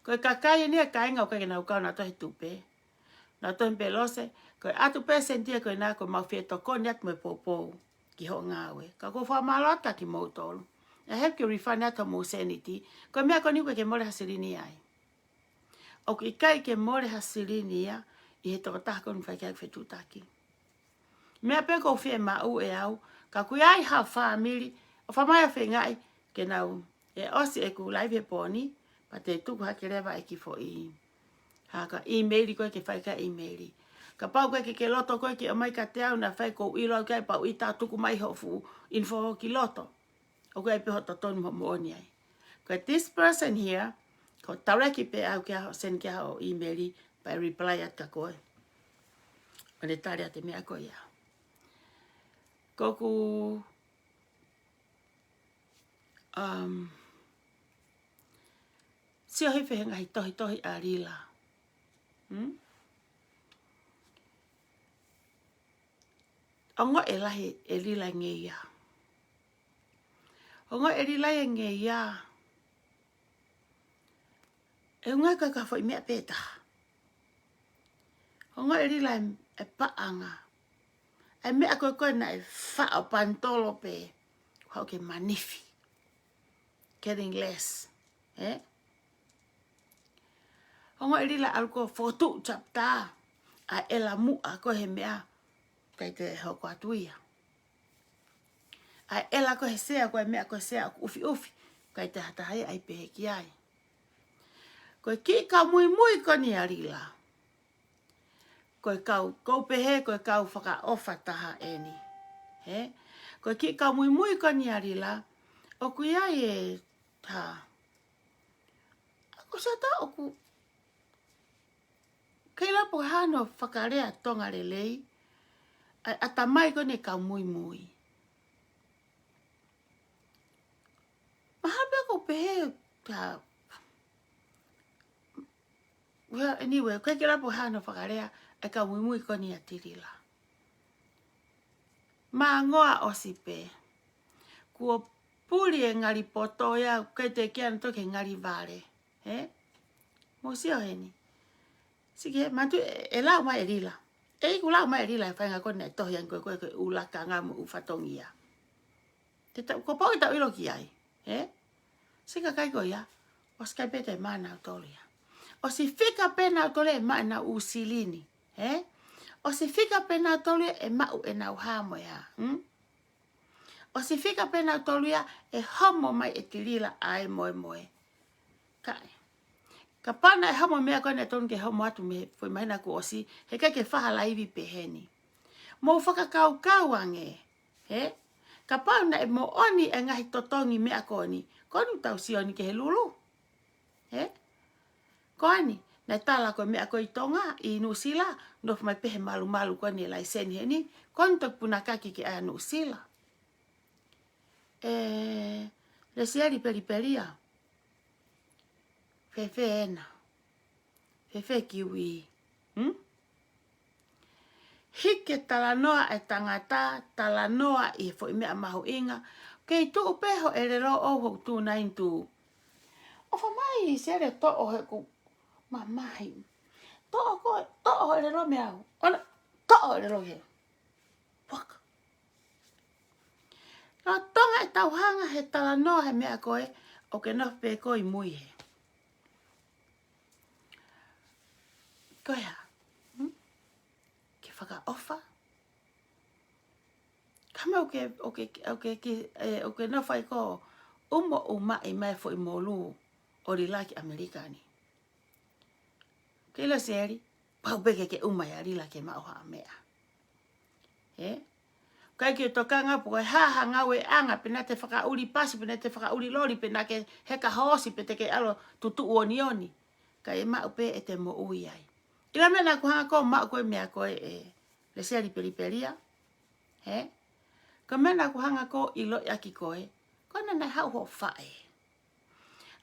Koe kakai ni a kainga o kake na ukau na tohe tupe. Na tohe mpe lose, koe atu pe sentia koe na koe mau fie toko ni atu me popou ki ho ngawe. Ka ko wha malota ki mo tolu. I have to refund ato mo sanity. Koe mea ko ni koe ke more hasirini ai. O ki kai ke more hasirini ia, I he toka tako ni whaikai whetutaki. Mea pe ko fie mau e au, ka kui ai ha whamiri, o whamaya whengai, ke nau, e osi e ku live he poni, pa te tuku hake rewa e ki fo I. Haka e-maili koe ke whaikai e-maili. Ka pau koe ke loto koe ki o mai ka te au na whai ko ilo kai pau I tā tuku mai hofu info ki loto. O koe pe hoto tonu mo mooni ai. Koe this person here, ko taureki pe au kia send kia o e-maili, by reply at ka koe. O ne tare ate mea koe ia. Koku sio hi whenga hi tohi a rila. Ongo e lahi e rila nge ia. Ongo e rila nge ia. E unga ka foi mea peta. Ongo e rila e paanga. E mea koe na e wha o pantolo pe. Hau ke manifi. Getting less. Ongo e rila alko fotu chapta. A ela mu a koe mea. Kai te hoko atuia. A ela koe sea koe mea koe sea ufi. Kai te hatahai ai pehe ki ai. Koe ki ka mui koni a rila. Koe kau pehe, koe kau whaka ofa taha eni. Koe ki ka mui koni a rila. O kui ai e ta. Ako sa ta oku. Kei lapo hano whakarea tonga lelei. Ata mai kone ka mui. Mahape ko pehe ta. Well, anyway, koe ke lapo hano whakarea e ka mui koni a tirila. Mā ngoa osipe. Kua puri e ngari poto ia, koe te kia toke ngari vare. Mo sio heni. Sige, mantu e lau mai e rila. E iku lau mai e rila e whainga kone e tohi an koe ulaka ngā mu uwhatongi ia. Ko pau i tau ilo ki ai. Sika kai koe ia, o skai pete mana o tolu ia. O si fika pena o tole ma na usilini. O se fika pena tolu e mau e nau hamo ya. O se fika pena tolu e homo mai e tilila ai moe moe. Kai. Ka pana e hamo mea kone tonu ke homo atu me foi maina ku osi. He ke whahala iwi peheni. Mo whakakau ange. Ka pana e mo oni e ngahi totongi mea koni. Konu tau sioni ke he lulu. Koni. Na tala ko mea ko i tonga i Nusila. No mai pehe malu malu koni e laiseni he ni. Konu tak punakaki ke a Nusila. Le siari periperia. Fefe ena. Fefe kiwi. Hike talanoa e tangata, talanoa i fo i mea mahu inga. Kei tu upeho e rero o hok tu nain tu. O fa mai sere to o he ku mamahi. To o e rero mea. Ona, to o e rero he. Waka. Ka tonga e tauhanga he talanoa he mea koe. O ke no pe koi mui he. Koe ha. Ke whaka ofa. Kama o ke no whai ko umo uma i mai fo i molu o rilaki Amerikani. Ke ilo seri, pau beke ke uma i arila ke mauha mea. Kai ke tokanga po e haha ngawe anga pena te whakauri pasi, pena te whakauri lori, pena ke heka hosi, pena ke alo tutu oni oni. Kai e mau pe e te mo ui ai. Ila mena ku hanga ko mau koe mea koe le seri periperia. Ka mena ku hanga ko ilo yaki koe. Kona na hau ho fae.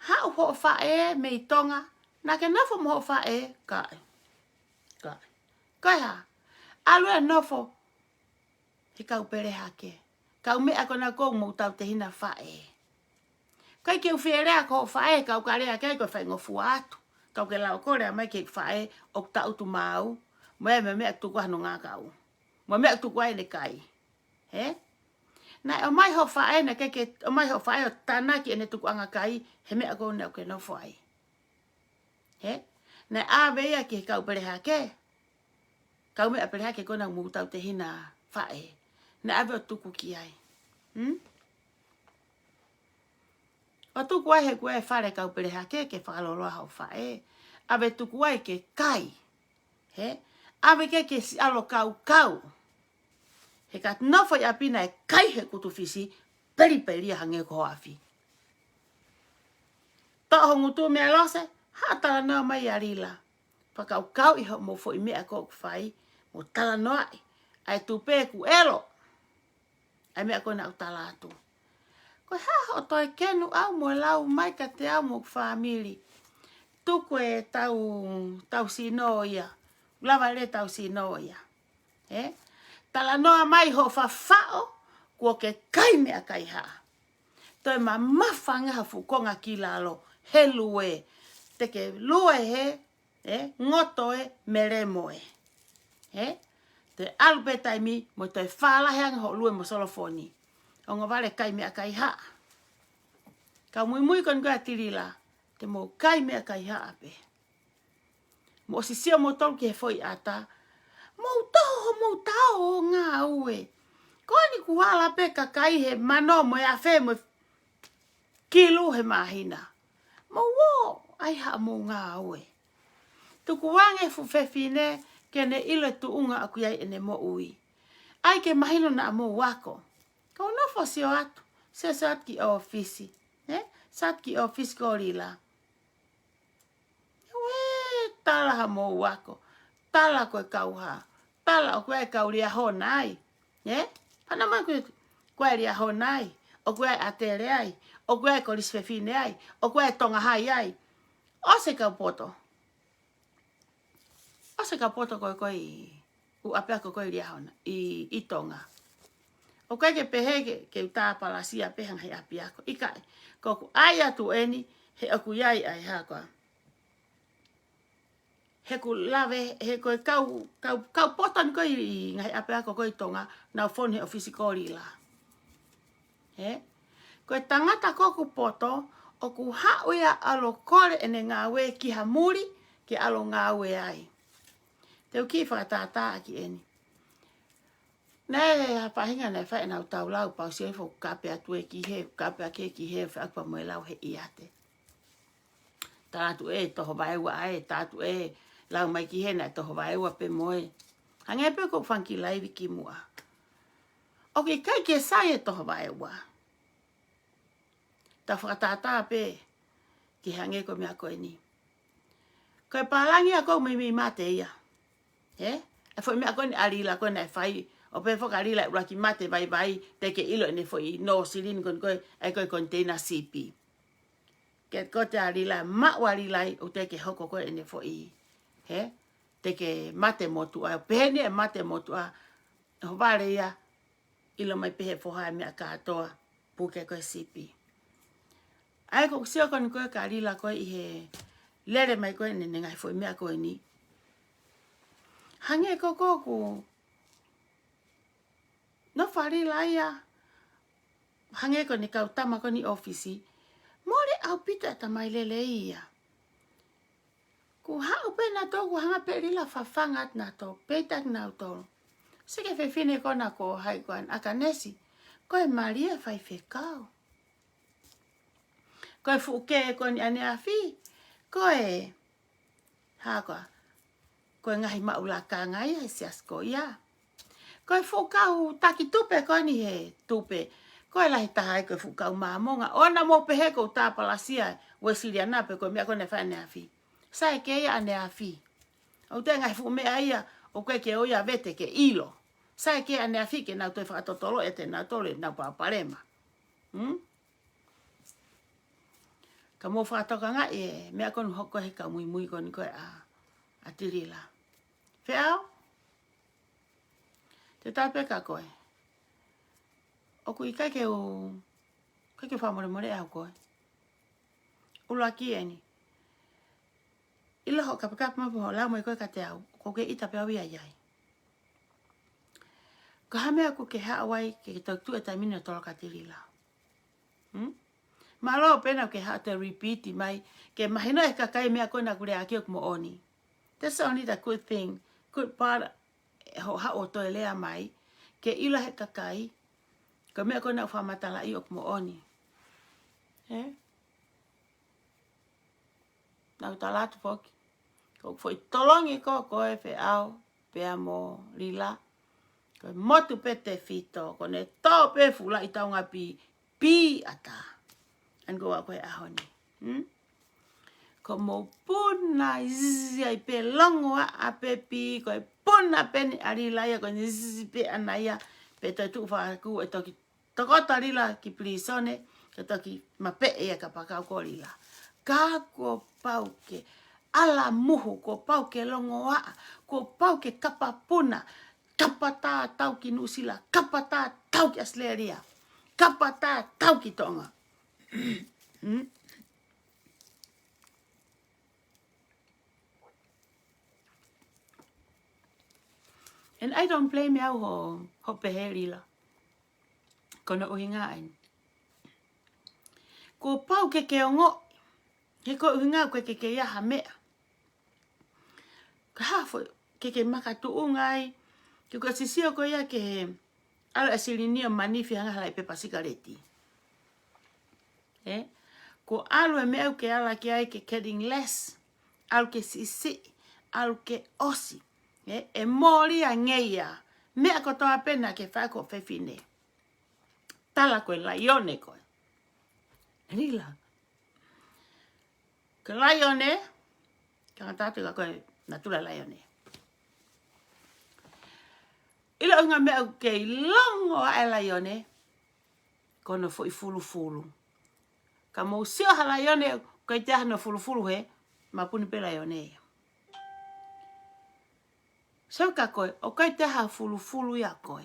Hau ho fae me i tonga. Na ke nofo mo ho fae. Kai. Kai ha. Alu e nofo. He kau pere hake. Kau mea kona kou mou tau te hina fae. Kai ke uwherea ko fae. Kau karea kei koe whai ngofu atu. Kau ke lau kore mai ke fae. Ok tau tu mau. Mea mea tuku hano ngā kau. Mea tuku ai ne kai. Na o mai ho fae na ke o mai ho fae o tanaki ene tuku anga kai he mea ko ne o ke no fai. Na a vea ke kau pere hake. Kau mea pere hake kona mu tau te hina fae. Na ave o tuku ki ai. O tuku ai he kue whare kau pere hake ke whakaloroa ho fae. Ave tuku ai ke kai. Ave ke alo kau. He ka nofo i apina e kai he kutu fisi, peri hange ko afi. To hongutu mea lose, hatala noa mai arila. Pakau kau iho mo fo i mea ko fai, mo tala noa ai tupe ku elo. Ai mea ko na utala atu. Ko haho toi kenu au mo lau mai ka te au mo famili. Tuku e tau sinoia. Lava le tau sinoia. Tala noa mai ho fafao kua ke kai mea kai haa. Toi ma mawhanga ha fukonga ki lalo he lue. Teke lue he, ngoto e meremo e. Te alpe taimi mo toi whalaheanga ho lue mo solofoni. O ngā wale kai mea kai haa. Ka mui kon koe atirila. Te mo kai mea kai haa pe. Mo sisio mo tolu ki he foi ata. Mau tau ngā ue. Koni ku hala pe kakai he mano mo e awhe mo kilu he mahina. Mau wo ai ha mo ngā ue. Tuku wange fu fefine kene ilo tu unga aku yai ene mo ui. Ai ke mahino na mo wako. Kau nofo sio atu. Sio atu ki ofisi. Sat ki ofisi ko rila. Tala ha mo wako. Tala koe kauha. Tala o koe kau ria honai. Panama koe ria honai. O koe atere ai. O koe koris fefine ai. O koe tonga hai ai. O se kau poto. O se kau poto koe u apea koe ria hona. I tonga. O koe ke pehe ke utapala sia pehang hei apiako. Ikai. Koku ai atu eni. He oku yai ai hakoa. He ku lave, he koe kau potan koe i ngai apea ko koe tonga na phone he ofisi kori la. Koe tangata koku poto, o ku hauia alo kore ene ngā we ki hamuri ki alo ngā we ai. Te Te uki whakatata ki eni. Nē hapahinga nei whae nau tau lau pau se fo kape atu e ki he, kape ake ki he whaakpa moe lau he i ate. Tātu e toho vaiwa ai, tātu e lau mai ki he na toho vaiwa pe moe. Hange pe ko whanki laivi ki mua. Oke kai ke sai e toho vaiwa. Ta whakatata pe ki hange ko mea koe ni. Koe pālangi a kou mei mate ia. E fo mea koe ni arila koe nei whai. O pe foka rila ura ki mate vai te ke ilo ne foi no silin kon koe ai koe container CP. Ke ko te rila ma wa rila o te ke hoko koe ne foi. He? Te ke mate motu a pe ne mate motu a ho vale ia ilo mai pe fo ha me katoa pu ke koe CP. Ai ko sio kon koe ka rila koe I he lere mai koe ne ngai foi me koe ni. Hange ko no whare laia. Hange ko ni kau tama ko ni ofisi. More au pita ta mai lele ia. Ku hau pe na tō ku hanga pe rila whawhangat na tō. Peitak na tō. Sike whewhine ko na ko hai koan akanesi. Koe Maria whai whekau. Koe fuke ko ni ane awhi. Koe. Haka. Koe ngahi maulaka ngai hai siasko ia. Koe fukau taki tupe koe ni he tupe. Koe lahi tahai koe fukau maamonga. Ona mo pehe ko tāpalasia. Wesilia na pe koe mea koe ne whane awhi. Sae ke ia ane awhi. O te ngai fu mea ia. O koe ke oia vete ke ilo. Sae ke ane awhi ke nau toi whakatotolo e te nau tole nau paparema. Ka mo whakatoka nga e mea konu hoko he ka mui mui koni koe a tirila. Whiau? Te tāpe ka koe. O kui kai ke o... Kai ke whamore more au koe. Ula ki eni. Ila ho kapakapa mapu ho lau mai koe ka te au. Ko ke ita pe au ia iai. Ka hame aku ke haawai ke tau tu e taimine o tolo ka tirila. Malo pena ke ha te repeat mai. Ke mahino e kakai mea koe na kure aki o kumo oni. That's only the good thing. Good part ho ha o to lea mai ke ila he kakai ka mea ko na whamatala I o kumo oni. Nau talatu poki. Ko foi tolongi ko koe fe au pea mo lila. Ko motu pe te fito ko ne tau pe fula I taunga pi ata. An go a koe ahoni. Ko mo puna ai pe longo a pe pi ko puna pe ni ari laia ko ni pe anaia pe to tu fa ku e toki tokota rila ki plisone ke toki mape e ka pakau ko rila ka ko pauke ala muhu ko pauke longo a ko pauke kapa puna kapata tau ki nusila kapata tau ki asleria kapata tau ki tonga. And I don't blame you ho peherila. Kono uhinga ain. Ko pau ke ongo. He ko uhinga ko ke iaha mea. Ka hafo ke makatu ungai. Ke ko sisio ko ia ke ala asilinio manifi hanga halai pepa sigareti. Ko alu e mea ke ala ke ai ke getting less. Alu ke sisi. Alu ke osi. E mori a ngeia. Mea ko toa pena ke whae ko whewhine. Tala koe laione koe. Rila. Ke laione. Ka ngātātu ka koe natura laione. Ila unga mea ke longo a e laione. Kono fo I fulu. Ka mou sio ha laione koe te ahano fulu he. Mapuni pe laione ia. So ka koe, o kai te ha fulu ia koe.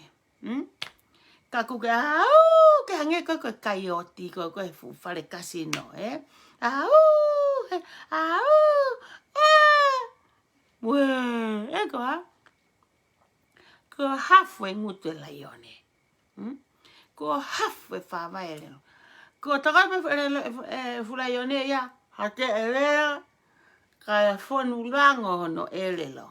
Ka kuke au, ke hange koe koe kaioti, koe fu whare kasino, Wee, koa. Ko hafu e ngutu e laione. Ko hafu e whawai leo. Ko takape fulaione ia, hate e lea, ka e whonu lango hono e lelo.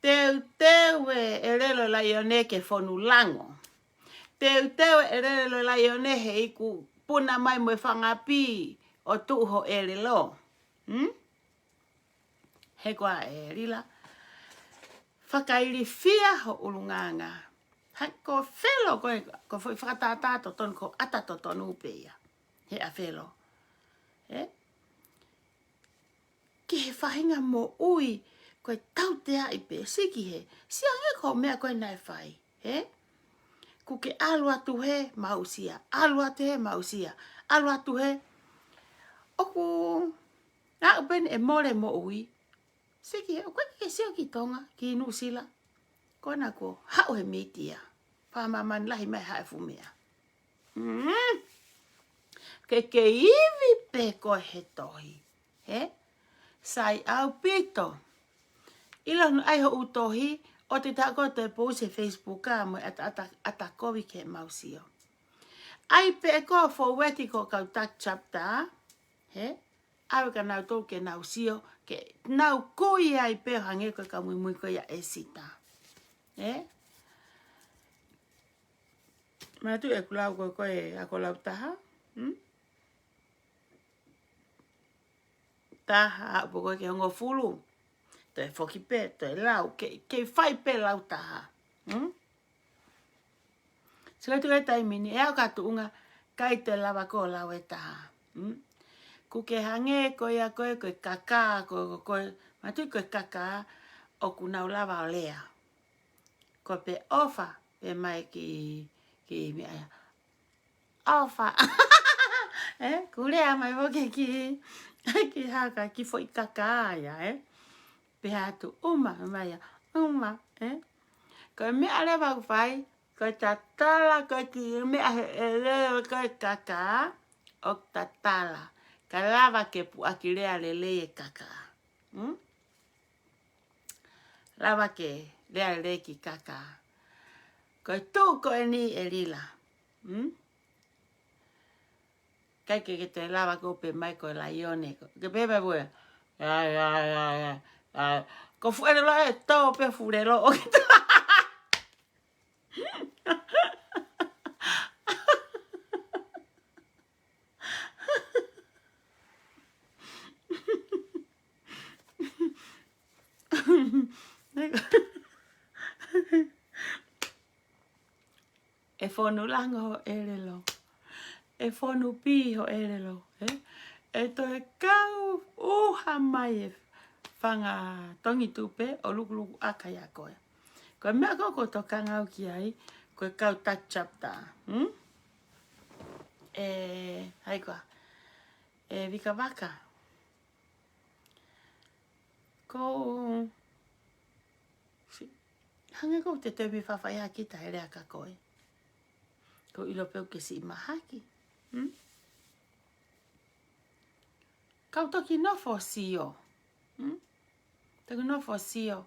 Teu e lelo la ione ke fonu lango. Teu e lelo la ione he iku puna mai mo whangapi o tuho e lelo. He kwa e rila. Whakairi fia ho ulunganga. Ko whelo ko fwy whakatatato ton ko atato tonu upea. He a whelo. Ki he whahinga mo ui koe tau te ai pe siki he. Siange ko mea koe nai whai. Ku ke alu atu he mausia. Alu atu he mausia. Alu atu he. Oku. Nga upeni e more mo ui. Siki he. Koe ke sio ki tonga. Ki inu sila. Kona ko hao he mitia. Pamaman lahi mai hae fumea. Ke iwi pe ko he tohi. Sai au pito. Ilo no ai ho utohi. O te tako te pose Facebook ka mo ata kovi ke mausio. Ai pe ko fo weti ko kau tak chapter. Awe ka nau tol ke nausio. Ke nau koi ai pe hange ko ka mui ko ya esita. Matu e kulau ko e ako lau taha. Taha apo ko ke hongo fulu. To e foki pe, to e lau. Ke fai pe lau taha. Sika tu e taimini, e au katu unga kai te lava ko lau e taha. Ku ke hange ko ia koe kaka, matu koe kaka o ku nau lava o lea. Ko pe ofa, pe mai ki mi aia. Ofa. Ku lea mai woke ki haka, ki foi kaka aia, Pe hatu uma, mai uma, Ko me ale wa fai, ko tatala ko ki me ele ko kaka o tatala. Ka lava ke pu akilea lele kaka. Lava ke lele ki kaka. Ko tu ko ni elila. Kai ke te lava ko pe mai ko la ione ko. Ke pe bue. Ko fuere lo e to pe fuere lo. E fonu lango erelo. E fonu pi ho erelo. E to e kau uha mai e whanga tongi tupe o lukuluku akaya koe. Koe mea koko to kangau ki ai, koe kau tak chapter. Hai koa. Vika waka. Ko hange ko te tewi whawhai haki ta hele aka koe. Ko ilo peu ke si mahaki. Kau toki nofo sio. Toki nofo sio.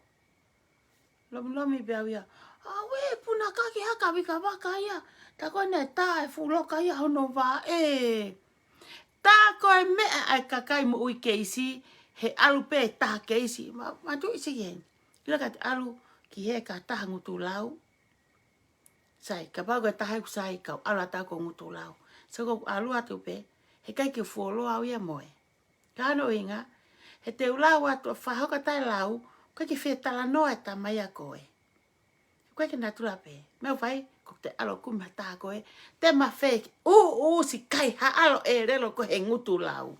Lomi beau ia. Awe puna kaki haka wika waka ia. Ta koe ne ta e fuloka ia hono wa Ta koe mea ai kakai mo ui keisi. He alu pe ta keisi. Ma tu isi yen. Ila ka te alu ki he ka taha ngutu lau. Sai, ka pau ka taha kusai kau ala ta ko ngutu lau. So ko alu atu pe. He kai ke fuolo au ia moe. Ka ano inga. He te ulau atu whahoka tai lau. Koe ke whetala noa e ta mai a koe. Koe ke natura pe. Meu vai, ko te alo kumha ta koe. Te ma fake. Si kai ha alo e relo ko he ngutu lau.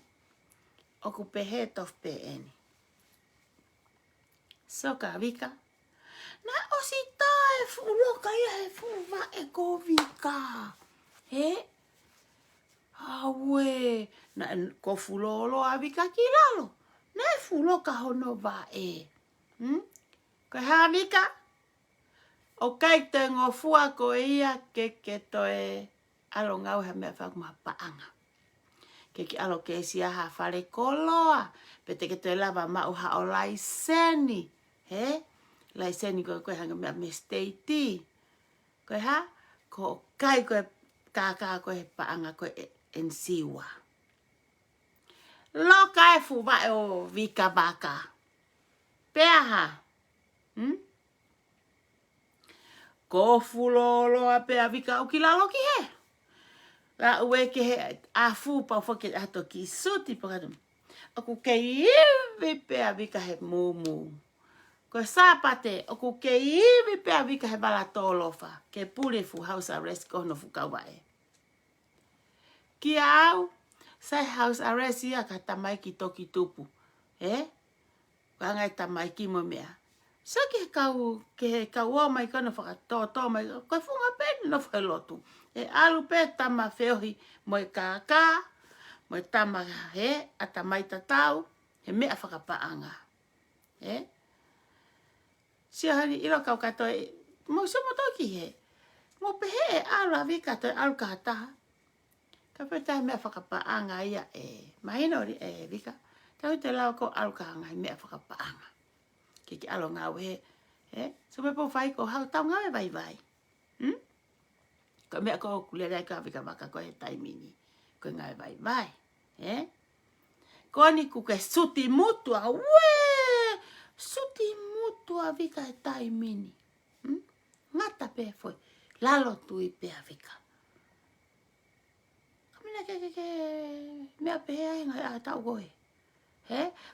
Oku pe head of pe eni. So ka vika. Na o si ta e fuloka ia he fuwa e ko vika. Awe. Na ko fulolo a vika ki lalo. Na e fuloka hono va Ko ha vika. O kai te ngofua ko ia ke to e alo ngau he mea whakuma paanga. Ke alo ke si aha whare koloa. Pete ke te lava mau ha o laiseni. Laiseni koe hanga mea me steiti. Koe ha? Ko kai koe kaka koe paanga koe ensiwa. Loka e fuwa o vika baka. Pea ha? Ko fulolo a pe avika o ki lalo ki he. La ue ke he a fu pa foke ato ki suti pa kadum. Aku ke iwi pe avika he mumu. Ko sapate aku ke iwi pe avika he bala tolofa. Ke pule fu house arrest ko no fu kawae. Ki au sai house arrest ia ka tamai ki toki tupu. Kangai tamai ki mo mea. Sa ke kau o mai kono whakatoto mai. Koe funga peni no whailotu. Alu pe tama whiohi mo kaka. Mo tama he a tamai tatau. He mea whakapaanga. Sia hani ilo kau katoa. Mo sumo toki he. Mo pehe alu avika toi alu kahataha. Ka peta mea whakapaanga ia mahino ri vika. Tau te lau ko alu kahanga mea whakapaanga. Ki alo ngau he. So me po whai ko hau tau ngau vai vai. Ka mea ko kulera ka vika waka ko he taimini. Ko ngau vai vai. Ko ni ku ke suti mutua. Wee! Suti mutua vika he taimini. Ngata pe foi. Lalo tui pe vika. Kamina ke mea pe he ngai a tau goe.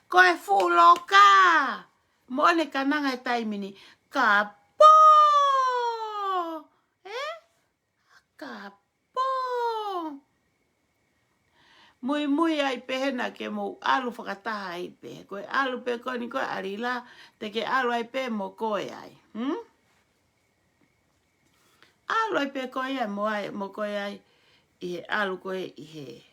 Ko e fuloka. Mo ne kananga e taimini. Ka po! Ka po! Mui ai pehena ke mo alu whakataha ai pe. Ko e alu pe ko ni ko arila. Te ke alu ai pe mo koe ai. Alu ai pe ko ia mo koe ai. I he alu koe i he.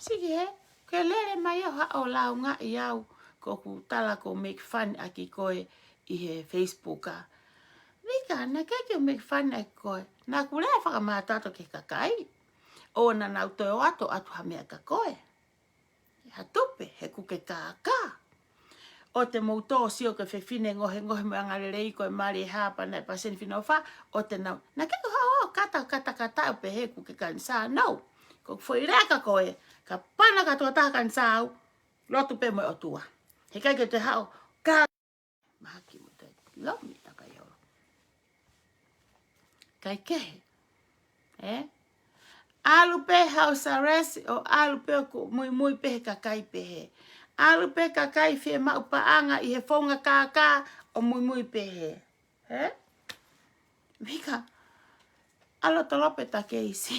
Siki he. Ke lere mai au hao lau ngā i au. Ko ku tala ko make fun a ki koe i he Facebooka. Vika, na keke make fun a ki koe. Nā ku rea whakamātato ke kakai. O na nau toi o atu ha mea ka koe. Ha tupe, he kuke kākā. O te mouto sio ke whiwhine ngohe mo angarerei koe mari hapa na paseni whino wha. O te nau, na keke hao kata upe he kuke kansa. No, ko fwoi rea ka koe. Ka pana katoa taha kansa au. Lotu pe mo o tua. He kai ke te hao, ka... Mahaki mo te lomi taka iau. Kai kehe. Alu pe house arrest o alu pe ko mui pe kakai pe he. Alu pe kakai fe mau paanga i he whaunga kaka o mui pe he. Vika, alo tolope take isi.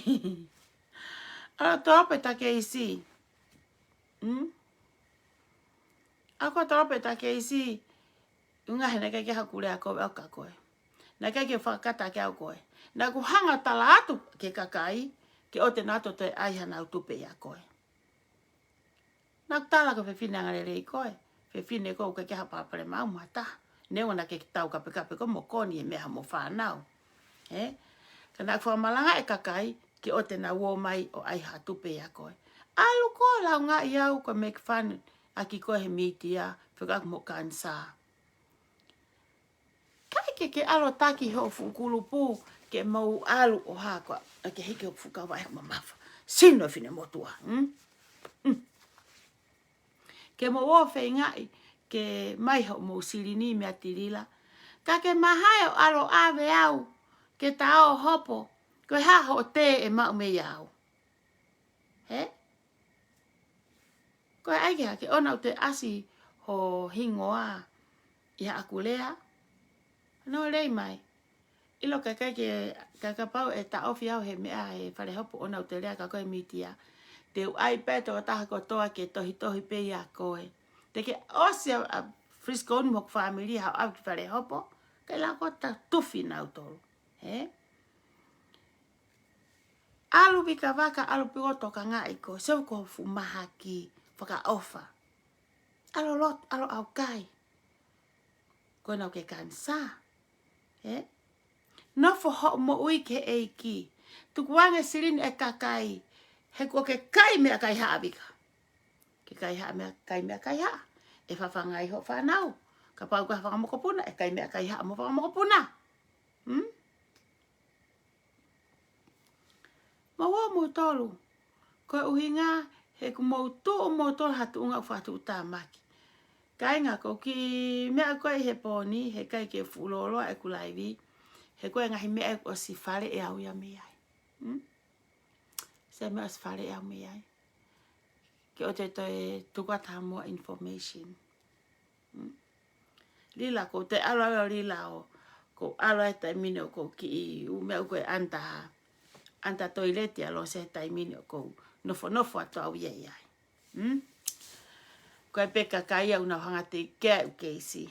Alo tolope take isi. Ako tolope take isi. Unga he na keke hakurea koe au kakoe. Na keke whakata ke au koe. Na ku hanga tala atu ke kakai. Ke o te nato te aihana au tupe ia koe. Nā tala ka whiwhine angarerei koe. Whiwhine koe uka ke hapapare mau mata. Newa na ke tau kape ko mo koni e meha mo whanau. Ka nā whamalanga e kakai ke o te na uo mai o aiha tupe ia koe. Alu koe lau ngā iau ko make fun a ki koe he mitia. Whikak mo kansa. Kai ke alo taki ho fukulupu ke mau alu o hako. Ke hike o fukawa e mamafa. Sino fine motua. Ke mo o whai ngai ke mai ho mo sirini mea tirila. Ka ke mahai o alo ave au ke tao hopo. Koe ha ho te e mau me iau. Koe aike ha ke ona o te asi ho hingoa. Ia akulea. No rei mai. Ilo ka kakapau e ta ofi au he mea he whare hopo ona o te rea ka koe mitia. Te ai peto o taha ko toa ke tohi pe ia koe. Te ke osia a Frisco Unmok family hao au ki whare hopo. Kai la ko ta tufi nau tolu. Alu vika waka alu pigoto ka ngai ko. Seu ko fumaha ki whaka ofa. Alo lot, alo au kai. Koe nau ke kansa. Nofo ho mo ui ke eiki. Tukuange sirin e kakai. He ko ke kai mea kai haa vika. Ke kai haa mea kai haa. E whawhangai ho whanau. Ka pau ka whakamokopuna. E kai mea kai haa mo whakamokopuna. Maua mo tolu. Koe uhinga he ku mo tu o mo tolu hatu unga whatu utamaki. Kainga ko ki mea koe he poni, he kai ke fulolo e kulaivi. He koe ngahi mea o si whare e au ia me ai. Se mea o si whare e au me ai. Ke o te toi tukata mua information. Lila ko te alo lila o. Ko alo e tai mine o ko ki i u mea koe anta toileti alo se tai mine o ko nofo ato au ia iai. Koe peka kai au na hanga te kea u keisi.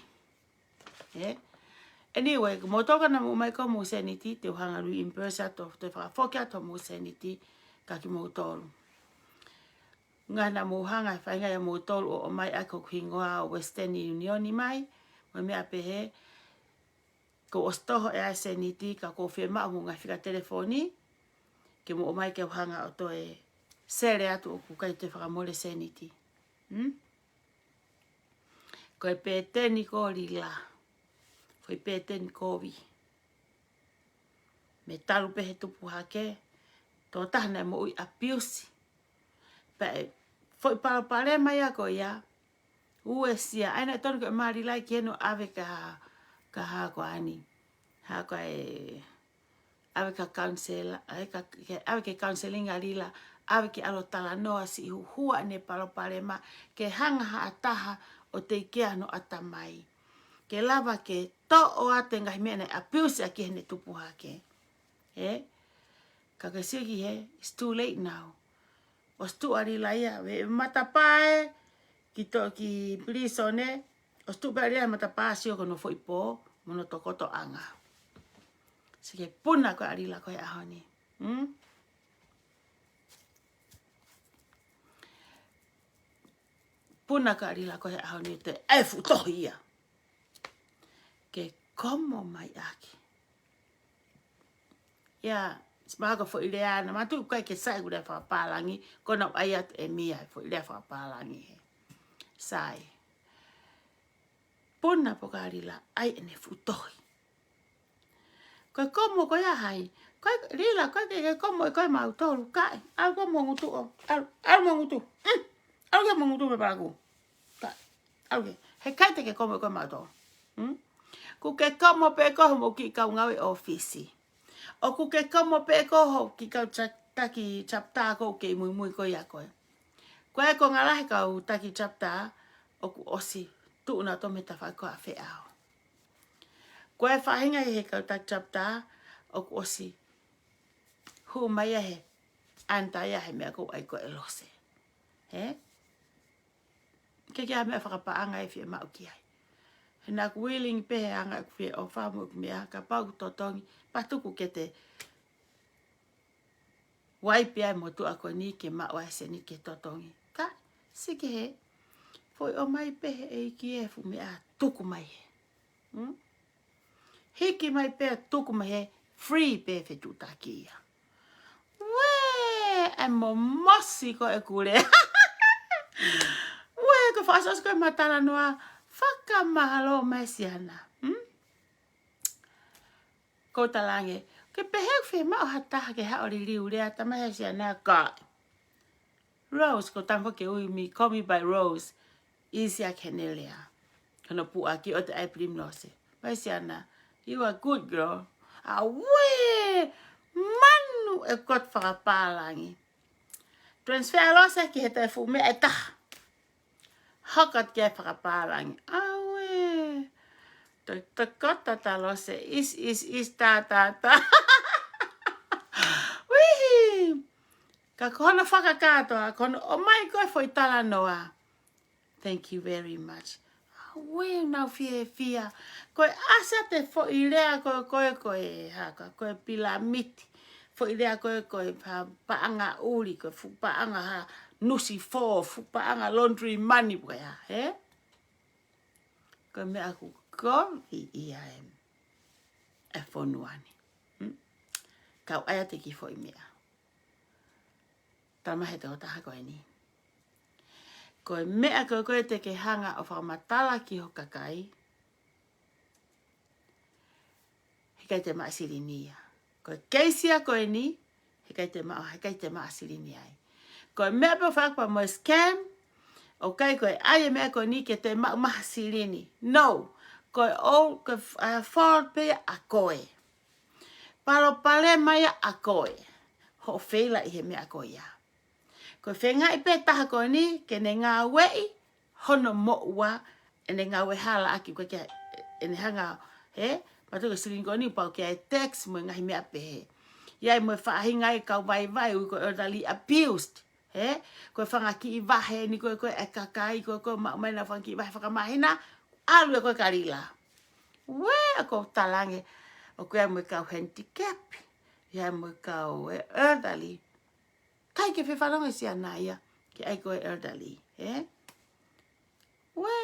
Anyway, ko motoka na mo mai ko mo seniti te hanga lui impersa to te whakafoke ato mo seniti ka ki mo tolu. Ngā na mo hanga whainga ya mo tolu o mai ako kuingoa o Western Union mai. Mo mea pehe ko ostoho e ai seniti ka ko whima mo ngai whika telefoni ke mo mai ke hanga o to e sere atu o kukai te whakamole seniti. Ko e pēteni ko lila. Foi pēteni ko vi. Me talu pehe tupu hake. Tō tahana e mo ui apiusi. Foi pare mai ako ia. Ue sia. Aina tonu ko e maari lai ki eno ave ka hako ani. Hako e ave ka counsel. Ave ke counseling a lila. Ave ki alo tala noa si hua ne pare ma. Ke hanga ha ataha o te ikea no atamai. Ke lava ke to o ate ngahi mea ne apiusi a ki hene tupu hake. Kaka siki he, it's too late now. O stu ari la ia, we matapae, ki plisone, o stu ari la matapae sio kono foi po, mono tokoto anga. Sike puna ko ari la koe ahoni. Puna ko ari la koe ahoni te efu tohi ia. Ke komo mai aki. Ia, smaka fo ilea na matu kai ke sai gure fa palangi kona ai at e mia fo ilea fa palangi he. Sai. Puna pokarila ai ene futohi. Ko komo ko ya hai. Ko rila ko ke komo ko ma utolu kai. Al ko mo ngutu al mo ngutu. Al ko mo ngutu me bagu. Kai. Al he kai te ke komo ko ma utolu. Ku ke komo pe ko mo ki ka ngawe ofisi. O ku ke komo pe ko ho ki ka taki chapta ko ke mui ko ya ko. Ko e ko ngala ka u taki chapta o ku osi tu na to meta fa ko afe ao. Ko e fahinga he ka taki chapta o ku osi. Hu mai he anta ya he me ko ai ko elose. Ke me fa pa anga e fi ma o ki ai. Na ku willing pe anga ku fi o fa mo me ka pa ku totongi patuku kete wai pia mo tu ako ni ke ma wa se ni ke totongi ka sike he foi o mai pe e ki e fu me a tuku mai he hiki mai pe tuku mai he free pe fe tu takia we e mo mosi ko e kure we ko fa so ko matala noa faka mahalo mai siana ko talange ke pehe fe ma hata ke ha ori liu le ata ma sia na ka Rose ko tango ke ui mi call me by Rose isia kenelia kono pu aki o te ai prim nose ma sia na you are good girl we manu e kot fa palangi transfer lo se ke te fu me eta hakat ke fa palangi we te kota talo se is ta. Wihi. Ka kono whakakatoa, kono o mai koe foi tala noa. Thank you very much. We nau fia. Koe asa te fo ilea koe haka, koe pilamiti. Fo ilea koe paanga uri, koe fu paanga ha nusi fo, fu paanga laundry money koe ha, he? Koe me aku ko ia e fonuani. Kau aya te ki foi mea. Tama he te o taha koe ni. Koe mea koe te ke hanga o whakamatala ki ho kakai. He kai te maasiri nia. Koe keisia koe ni. He kai te maasiri ni ai. Koe mea pe whakapa mo scam. Okay, koe ai mea koe ni ke te maasirini. No, koe o koe whāra pia a koe. Palo pale mai a koe. Ho whela i he mea koe ia. Koe whenga i pe taha koe ni, ke ne ngā wei, hono mo ua, e ne ngā wei hala aki koe kia, e ne hanga, he? Patu koe sirin koe ni, pau kia e text mo ngahi mea pe he. Iai mo e whaahinga i kau vai vai, ui koe elderly abused. He? Koe whanga ki i wahe, ni koe koe e kakai, koe mai na whanga ki i wahe whakamahina, alu e koe karila. Ue, a koe talange, o koe mo e kau handicap, iai mo e kau elderly. Kai ke whewhanonga si ana ia, ki ai koe elderly. He? Ue,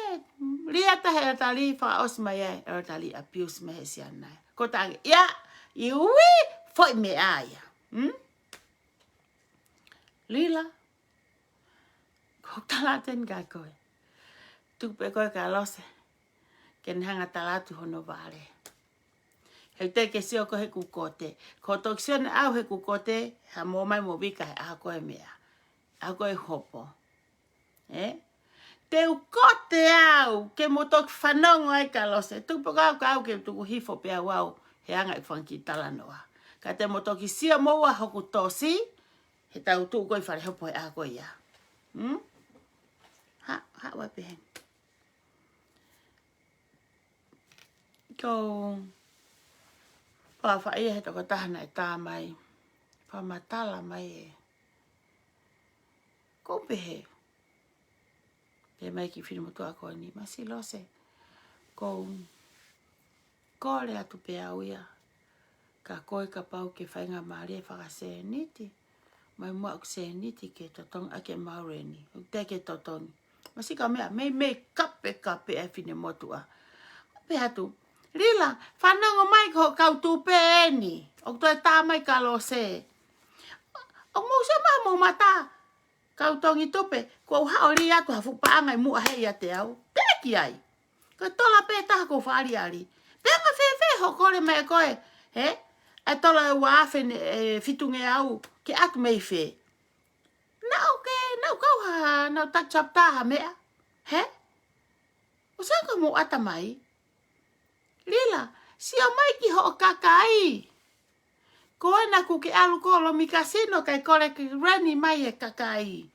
ria tahe elderly, whaos mai e elderly abuse me he si ana. Ko tangi, ia, i ui, foi me aia. Lila, ko talaten ka koe. Tupe koe ka lose. Ken hanga talatu hono vale. Hei te ke sio ko he kukote. Ko tok sio ne au he kukote, ha mo mai mo vika he a koe mea. A koe hopo. Te ukote au, ke mo tok whanongo ai ka lose. Tupe ka au ke tuku hifo pe au au, he anga i whanki talanoa. Ka te mo toki sio moua hoku tosi, he tau tu koe whare hopo he a koe ia. Ha wape heng. Ko whaaia he toko tahana e tā mai. Whamatala mai e. Ko pehe. Pe mai ki whiri motua koe ni. Masi lose. Ko kore atu pe au ia. Ka koe ka pau ke whainga maari e whakase niti. Mai mua ku se niti ke totong ake maureni. Te ke totong. Masi ka mea. Mei kape e whine motua. Pe atu. Lila, whanongo mai ko kau tupe e ni. O toi tā mai ka lo se. O mou se mamo mata. Kau tongi tupe. Ko hao ri atu hafu paangai mua hei a te au. Teki ai. Ko tola pe taha ko whaari ari. Penga whewhe ho kore mai koe. He? E tola e waafe fitunge au. Ke atu mei whe. Nau kau ha. Nau takchap taha mea. He? O sanga mo ata mai. Lila, sio mai ki ho kakai. Koe na ku ke alu kolo mi kasino kai kore ki rani mai e kakai.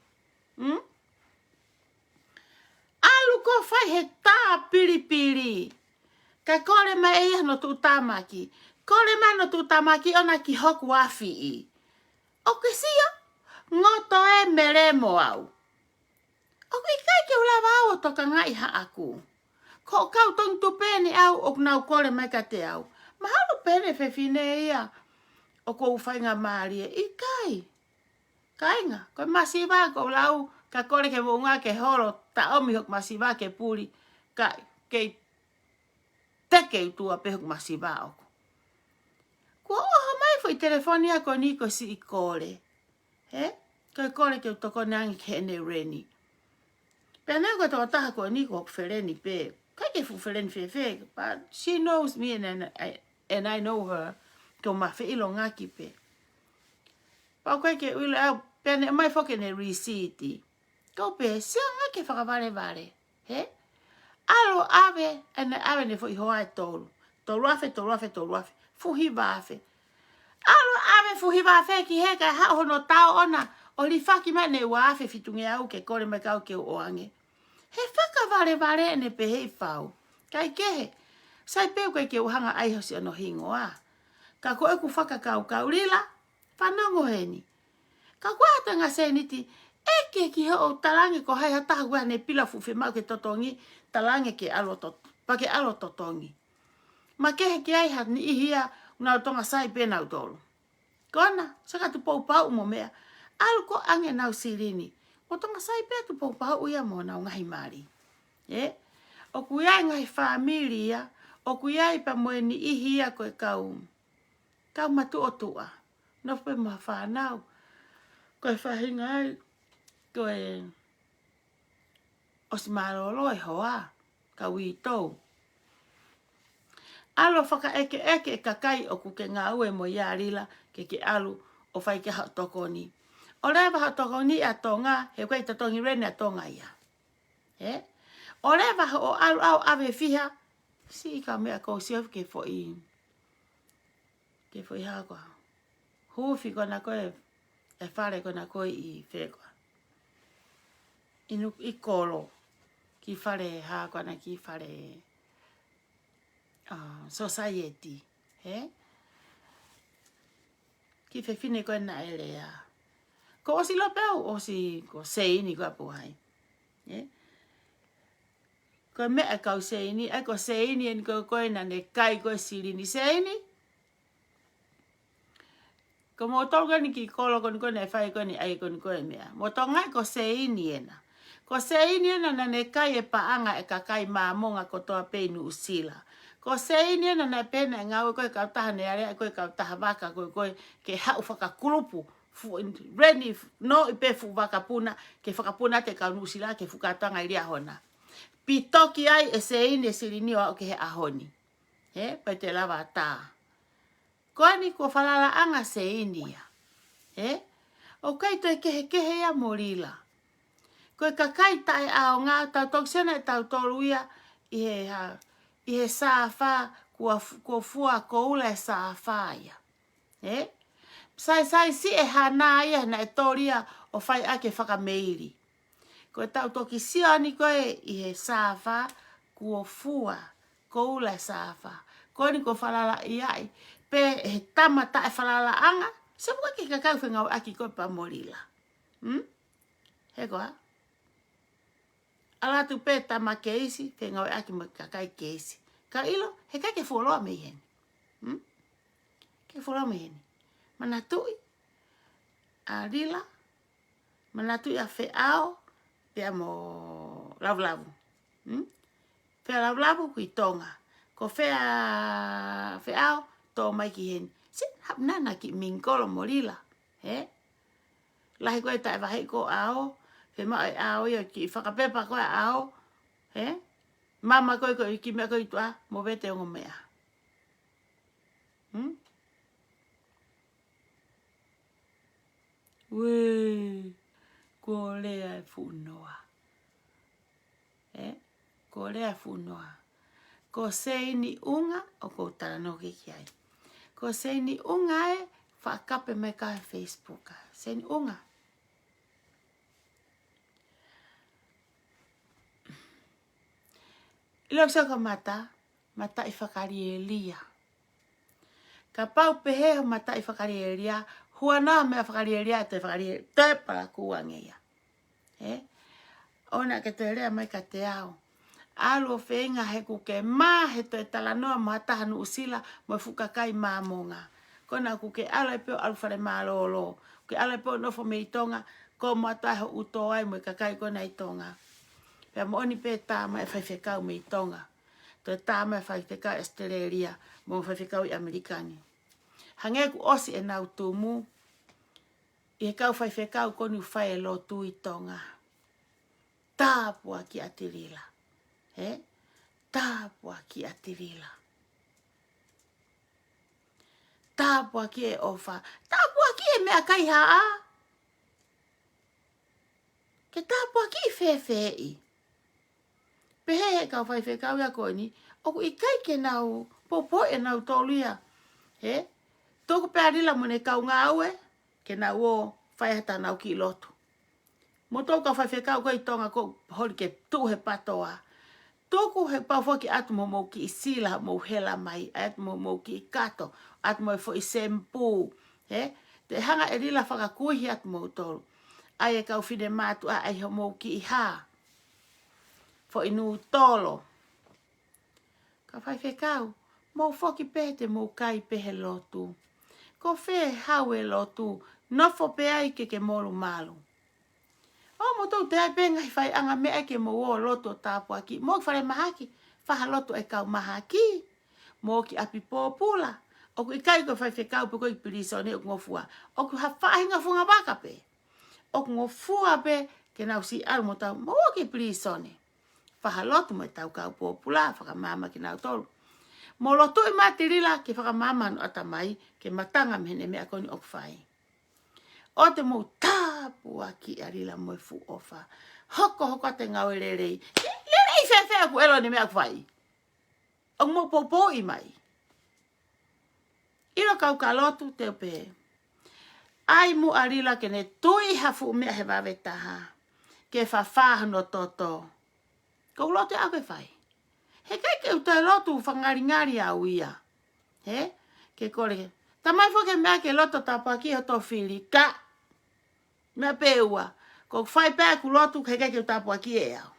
Alu ko fai he tā piri. Kai kore mai e no tu tamaki. Kore mai no tu tamaki ona ki hoku afi i. O ke sio, ngoto e meremo au. O ke kai ke ulawa au toka ngai ha aku. Ko kau tong tu pene au o nau kore mai ka te au. Mahalo pene fefine ia. O ko uwhainga maari e. I kai. Kainga. Ko masiwa ko lau. Ka kore ke wunga ke horo. Ta omi hok masiwa ke puri. Kai. Ke teke utua pe hok masiwa oku. Ko oha mai foi telefonia ko ni ko si i kore. He? Ko kore ke utoko nangi ke ene reni. Pena ko to taha ko ni ko fereni pe. Kai ke fu fereni fe. But she knows me and I know her. Ko ma fe ilo ngaki pe. Pa kai ke uile au pene mai foke ne risiti. Ko pe sia ngaki whakavare. He? Alo ave ene ave ne fo i hoa e tolu. Tolu afe. Fuhi vafe. Alo ave fuhi vafe ki he kai ha hono tau ona. O li whaki mai ne wafe fitunge au ke kore mai kau ke oange. He whakavare ne pe hei whau. Kai kehe. Sai peu kai ke uhanga aiho si ano hingoa. Ka koe ku whakakau Lila. Whanongo heni. Ka koe hatanga se niti. Eke ki ho o talange ko hai hataha kua ne pila fuwhi mau ke totongi. Talange ke alo pake alo totongi. Ma kehe ki ai hat ni ihia. Unau tonga sai pe nau tolu. Kona. Saka tu pau mo mea. Alu ko ange nau sirini. O tonga sai pe tu pau uia mo nau ngahi mari. O kuiai ngahi familia. O kuiai pa moe ni ihia koe kau. Kau matu o tua. No pe ma whanau. Koe whahinga ai. Koe. Os marolo e hoa. Kau i tau. Alo whaka eke e kakai o kuke ngā ue mo ia rila ke alu o whai ke hau toko ni. O rewa hau toko ni a tonga he koe totongi rene a tonga ia. He? O lewa o alu au ave fiha. Si ka mea ko siafu ke fo i. Ke fo i hako. Hufi kona koe. E whare kona koe i whekoa. Inu i kolo. Ki whare hako na ki whare society. He? Ki whine koe na elea. Ko osi lopeu, osi ko seini koe puhai. He? Ko mea kau seini, e ko seini en koe na ne kai koe sirini seini. Ko mo tonga ni ki kolo kon koe ne whai koe ni ai kon koe mea. Mo tonga ko seini ena. Ko seini ena na ne kai e paanga e ka kai maamonga ko toa peinu usila. Ko seini ena na pena e ngau koe kau taha ne area koe kau taha waka koe ke hau whaka kulupu. Reni no i pe fu waka puna ke whakapuna te kau usila ke whukatanga i ria hona. Pitoki ai e seini e sirini o ke he ahoni. He? Pai te lava taa. Koa ni ko whalala anga seini ya. He? O kai to e kehe ia morila. Koe kakai tae ao ngā tau toksena e tau toruia i he sāwha kua fua koula e sāwha ia. He? Sai si e hana ia na e toria o whai ake whakameiri. Koe tau toki siani koe i he sāwha kua fua koula e sāwha. Koe ni ko whalala i ai. Pe he tamata e whalala anga. Se mua ki kakau whengau aki koe pa morila. He koa? Ala tu pe tama keisi, whengau aki ma kakai keisi. Ka ilo, he kai ke wholoa me heni. Ke wholoa me heni. Mana tui, a rila, mana tui a wheao, pia mo lavlavu. Whea lavlavu kui tonga. Ko wheao, tō mai ki heni. Si, hap nana ki mingkolo morila. He? Lahi koe tae wahi ko ao, he mai ao ia ki whakapepa koe ao. He? Mama koe koe ki mea koe tua, mo vete ongo mea. Wee, ko lea e whunoa. He? Ko lea e whunoa. Ko seini unga o ko taranoki ki ai. Ko seini unga e whakape me ka Facebook. Seini unga. Ilo sa ka mata i whakari e lia. Ka pau pehe o mata i whakari e lia, huana mea whakari e lia te whakari e te para kuange ia. He? Ona ke te rea mai ka te ao. Alo whenga he kuke maa he to e talanoa mata hanu usila mo fukakai maamonga. Kona kuke ala e peo alufare maa lolo. Kuke ala e peo nofo me itonga, ko mata ho uto ai mo kakai kona itonga. Pea mo oni pe tāma e whaiwhekau me itonga. To e tāma e whaiwhekau Australia mo whaiwhekau i Amerikani. Hange ku osi e nau tumu, i he kau whaiwhekau konu whai e lo tu itonga. Tāpua ki atirila. He? Tāpua ki atirila. Tāpua ki e ofa. Tāpua ki e mea kai haa. Ke tāpua ki whewhei. Pehe he kau whaiwhekau ia koe ni, oku i kai ke nau, popo e nau toluia. He? Tōku pērila mune kau ngā ue, ke nau o whaihata nau ki lotu. Mo tōku kau whaiwhekau koe i tonga ko hori ke tū he patoa. Tōku he pauwhoki atu mo mou ki i sila mou hela mai, atu mo mou ki i kato, atu mo i fo i sempu. He? Te hanga e rila whakakuhi atu mou tolu. Ai e kau whine mātu a ai ho mou ki i hā. Fo inu tolo. Ka whaiwhekau, mou whoki pēte mou kai pehe lotu. Ko whe hau e lotu, nofo pe ai ke molu malu. O mo tau te ai penga i whai anga mea ke mo o loto tāpua ki. Mo ki whare mahaki, whaha loto e kau mahaki. Mo ki api pōpula. O ku i kai ko whaiwhekau pe ko i pirisone o ku ngofua. O ku ha whahinga funga waka pe. O ku ngofua pe ke nau si alu mo tau mo ki pirisone. Whaha loto mo e tau kau pōpula, whakamama ki nau tolu. Mo loto i matirila ke whakamama no atamai ke matanga mene mea koni o ku whai. O te mo tapu aki arila mo fu ofa. Hoko te ngau lerei. Lerei fefe ku elo ni mea kwai. O mo popo i mai. Ilo kau kalotu te pe. Ai mu arila ke ne tui hafu mea he wawetaha. Ke whawhaha no toto. Ko lote a koe whai. He kai ke utai lotu whangaringari au ia. He? Ke kore. Tamai fo ke mea ke loto tapa ki ho to whiri. Ka. Mea peua. Ko whai pēa ku lotu ke kai ke utapua ki e au.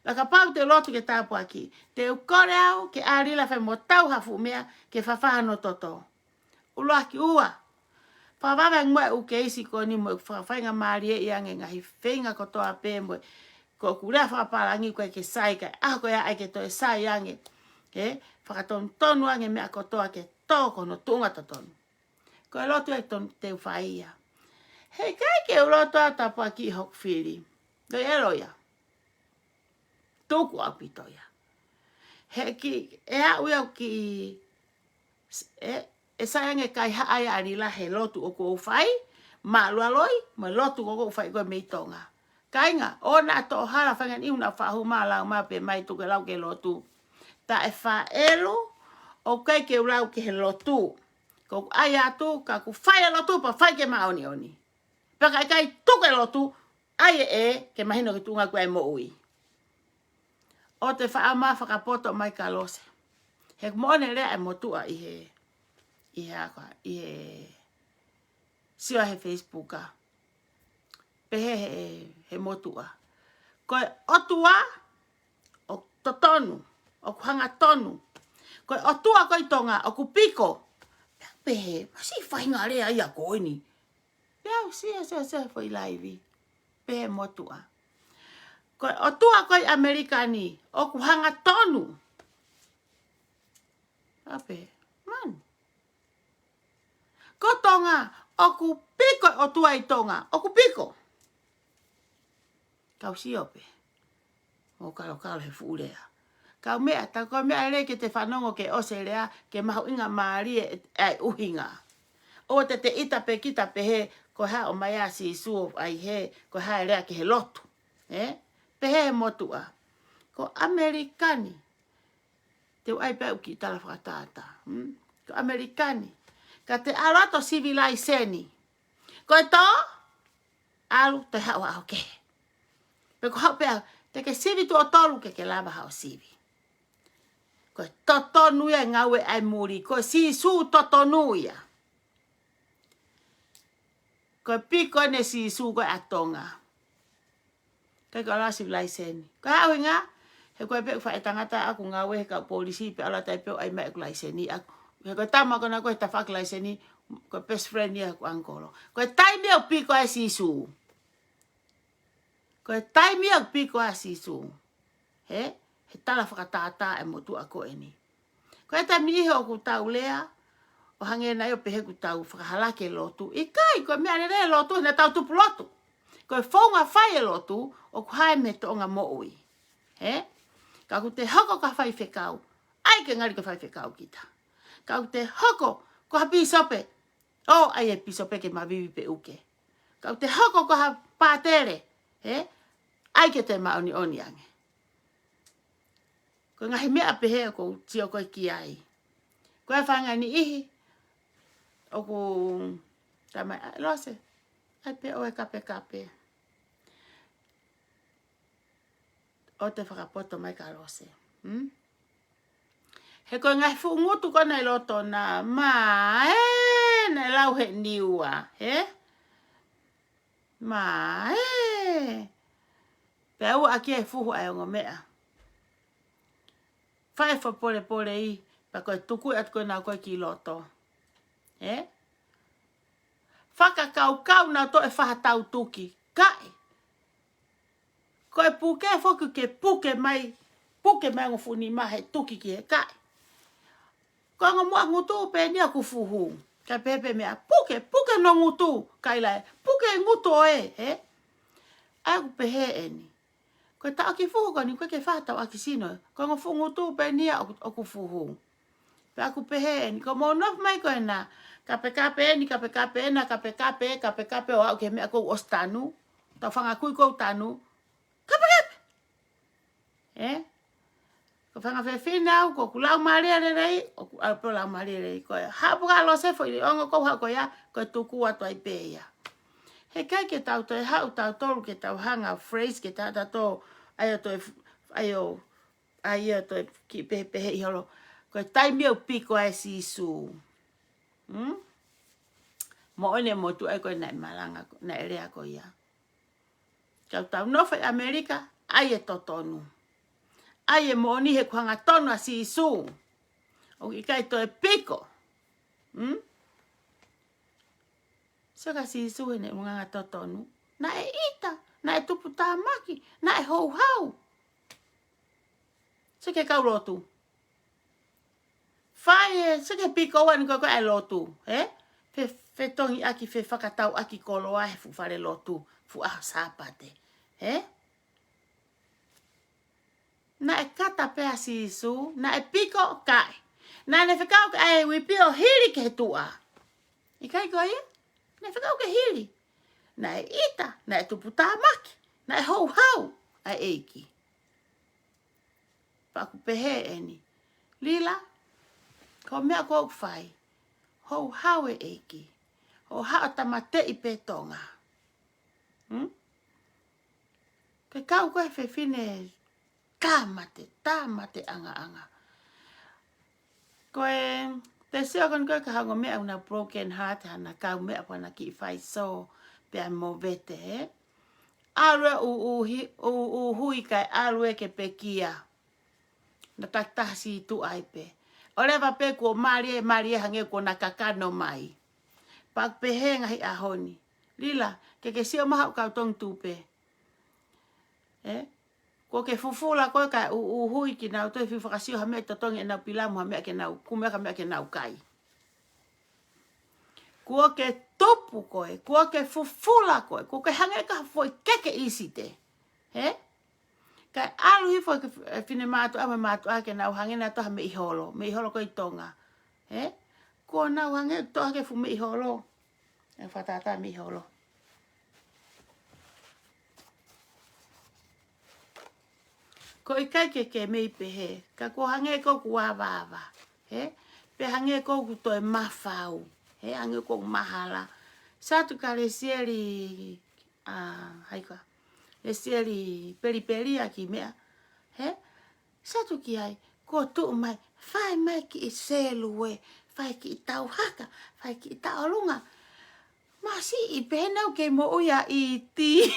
Laka pau te lotu ke tapua ki. Te ukore au ke arila whai mo tau hafu mea ke whawhaha no toto. Uloa ki ua. Whawawa ngwe uke isi ko ni mo whawhainga maari e iange ngahi whenga ko toa pē mo. Ko kurea whaparangi koe ke sai kai. Ah koe ai ke toe sai ange. He? Whakatonu tonu ange mea ko toa ke toko no tunga tonu. Koe lotu e tonu te whaia. Hei kai ke uloto a tapua ki hok whiri. Doi elo ia. Tuku apito ia. He ki e a uia ki e sayange kai haai arila he lotu o ko whai. Ma lualoi, ma lotu o ko whai koe meitonga. Kainga, o na to hala whangan iu na whahu maa lau maa pe mai tuke lau ke lotu. Ta e wha elu, o kai ke ulau ke he lotu. Ko ai atu, ka ku whai lotu pa whai ke maa oni oni. Paka kai tuke lotu, ai ke mahino ki tunga koe mo ui. O te wha ama whakapoto mai ka lose. He moone rea e motua i he siwa he Facebooka. Pehe he motua. Koe otua, o totonu, o kuhanga tonu. Koe otua koe tonga, o kupiko. Pehe, masi whainga rea ia koe ni. Pea, sia, foi laivi. Pehe motua. Koe otua koe Amerikani, o kuhanga tonu. Ape, man. Ko tonga, o kupiko otua i tonga, o kupiko. Kau siope. O kalo he fuurea. Kau mea, ta koe mea ere ke te whanongo ke ose rea, ke mahu inga maari e uhinga. O te ita pe kita pe he, ko ha o mai a si suo ai he, ko ha rea ke he lotu. Pe he motua. Ko Amerikani. Te ai pe uki tala whakatata. Ko Amerikani. Ka te aroto civiliseni. Ko e to, alu te hawa au ke. Pe ko hau pea, te ke sivi tu o tolu ke lava hao sivi. Ko e totonuia ngawe ai muri. Ko e si su totonuia. Ko e piko ne si su ko e atonga. Kai ko ala civiliseni. Ko hau inga, he ko e pe whae tangata aku ngawe he ka polisi pe ala tai peo ai mai ku laiseni. He ko e tama kona ko he tawhak laiseni, ko e best friend ni aku angkolo. Ko e taimi au piko ai si su. Ko e taimi au piko ai si su. He tala whakatata e motu ako eni. Ko e taimi ihe o ku tau lea, o hange na yo pehe ku tau whakahalake lotu. I kai, ko e mea nere lotu, hina tau tupu lotu. Ko e whaunga whai e lotu, o ku hae me toonga mo ui. He? Ka ku te hoko ka whai whekau. Ai ke ngari ka whai whekau kita. Ka ku te hoko ko ha pisope. O ai e pisope ke mavivi pe uke. Ka ku te hoko ko ha pātere. He? Ai ke te maoni oni ange. Ko ngahi mea pehe ko tio koe ki ai. Ko e whanga ni ihi. O ku tamai lose. Ai pe o e kape. O te whakapoto mai ka lose. He koe ngai whungutu kona i loto na na lau he niua. He? Pe au aki e fuhu ai ongo mea. Whae wha pole i. Pa koe tuku at koe nā koe ki loto. He? Whaka kau nā to e whahatau tuki. Kai. Koe puke whoku ke puke mai ngo funi mahe tuki ki he kai. Ko nga mua ngutu pe ni aku fuhu. Ka pepe mea puke no ngutu. Kai lai, puke ngutu e. He? Aku pehe eni. Ko ta aki fuhu ko ni koe ke whatau aki sino. Ko nga fu ngutu pe ni aku fuhu. Pe aku pehe ni ko mo nof mai ko na. Kape ni kape na kape o au ke me ako ostanu. Ta fanga kui ko tanu. Kape. Ko fanga fe fina ko kula mari rei o ku al pola mari rei ko ha buka lo se foi ongo ko ha ko ya ko tuku atu ai pe ya. He kai ke tau to ha tau tolu ke tau hanga phrase ke tau to ayo to ki pe i holo ko tai mi o piko ai si su. Mo ene mo tu ai ko na malanga na ere ko ya. Tau no fe America ai e totonu. Ai e mo ni he kwanga tonu a si su. O i kai to e piko. Saka si su ne mga totonu. Na e ita, na e tupu tamaki, na e hou hau. Saka kau lotu. Fai e, saka piko wani koko e lotu. Fe tongi aki fe whakatau aki kolo ahe fu fare lotu. Fu aha sapate. Na e kata pea si su, na e piko kai. Na ne whakau ka e wipi o hiri ke tua. I kai koe ia? Na e whakau ke hiri. Na e ita, na e tupu tamaki, na e hou hau a eiki. Paku pehe eni. Lila, ko mea kou whai. Hou hau e eiki. Hou hau tamate i petonga. Ke kau koe whewhine tamate anga. Koe, te seo kon koe ka hango mea una broken heart hana kau mea pana ki whai so pia mo vete, Alue u hui kai alue ke pekia. Na tatasi tu aipe. Oleva pe ko marie hange ko na kakano mai. Pak pehenga hi ahoni. Lila, ke sio maha ka tong tupe. Ko ke fufula ko ka u hui ki na to fifakasio ha me to tong na pilamu ha me ke na kume ka me ke na kai. Ko ke topu koe, ko ke fufula koe, ko ke hange ka foi keke isite. Kai alu hi foi ke fine matu ake na hange na to ha me iholo ko i tonga. Ko na hange to ake fu me iholo. E fatata me iholo. Ko i kai ke mei pehe, ka ko hange ko kua vava, pe hange ko ku to e mafau, hange ko mahala. Satu ka le sieri, haika, le sieri peri aki mea, satu ki ai, ko tu mai, fai mai ki i selue, fai ki i tau haka, fai ki i tau lunga. Masi i penau ke mo uia i ti.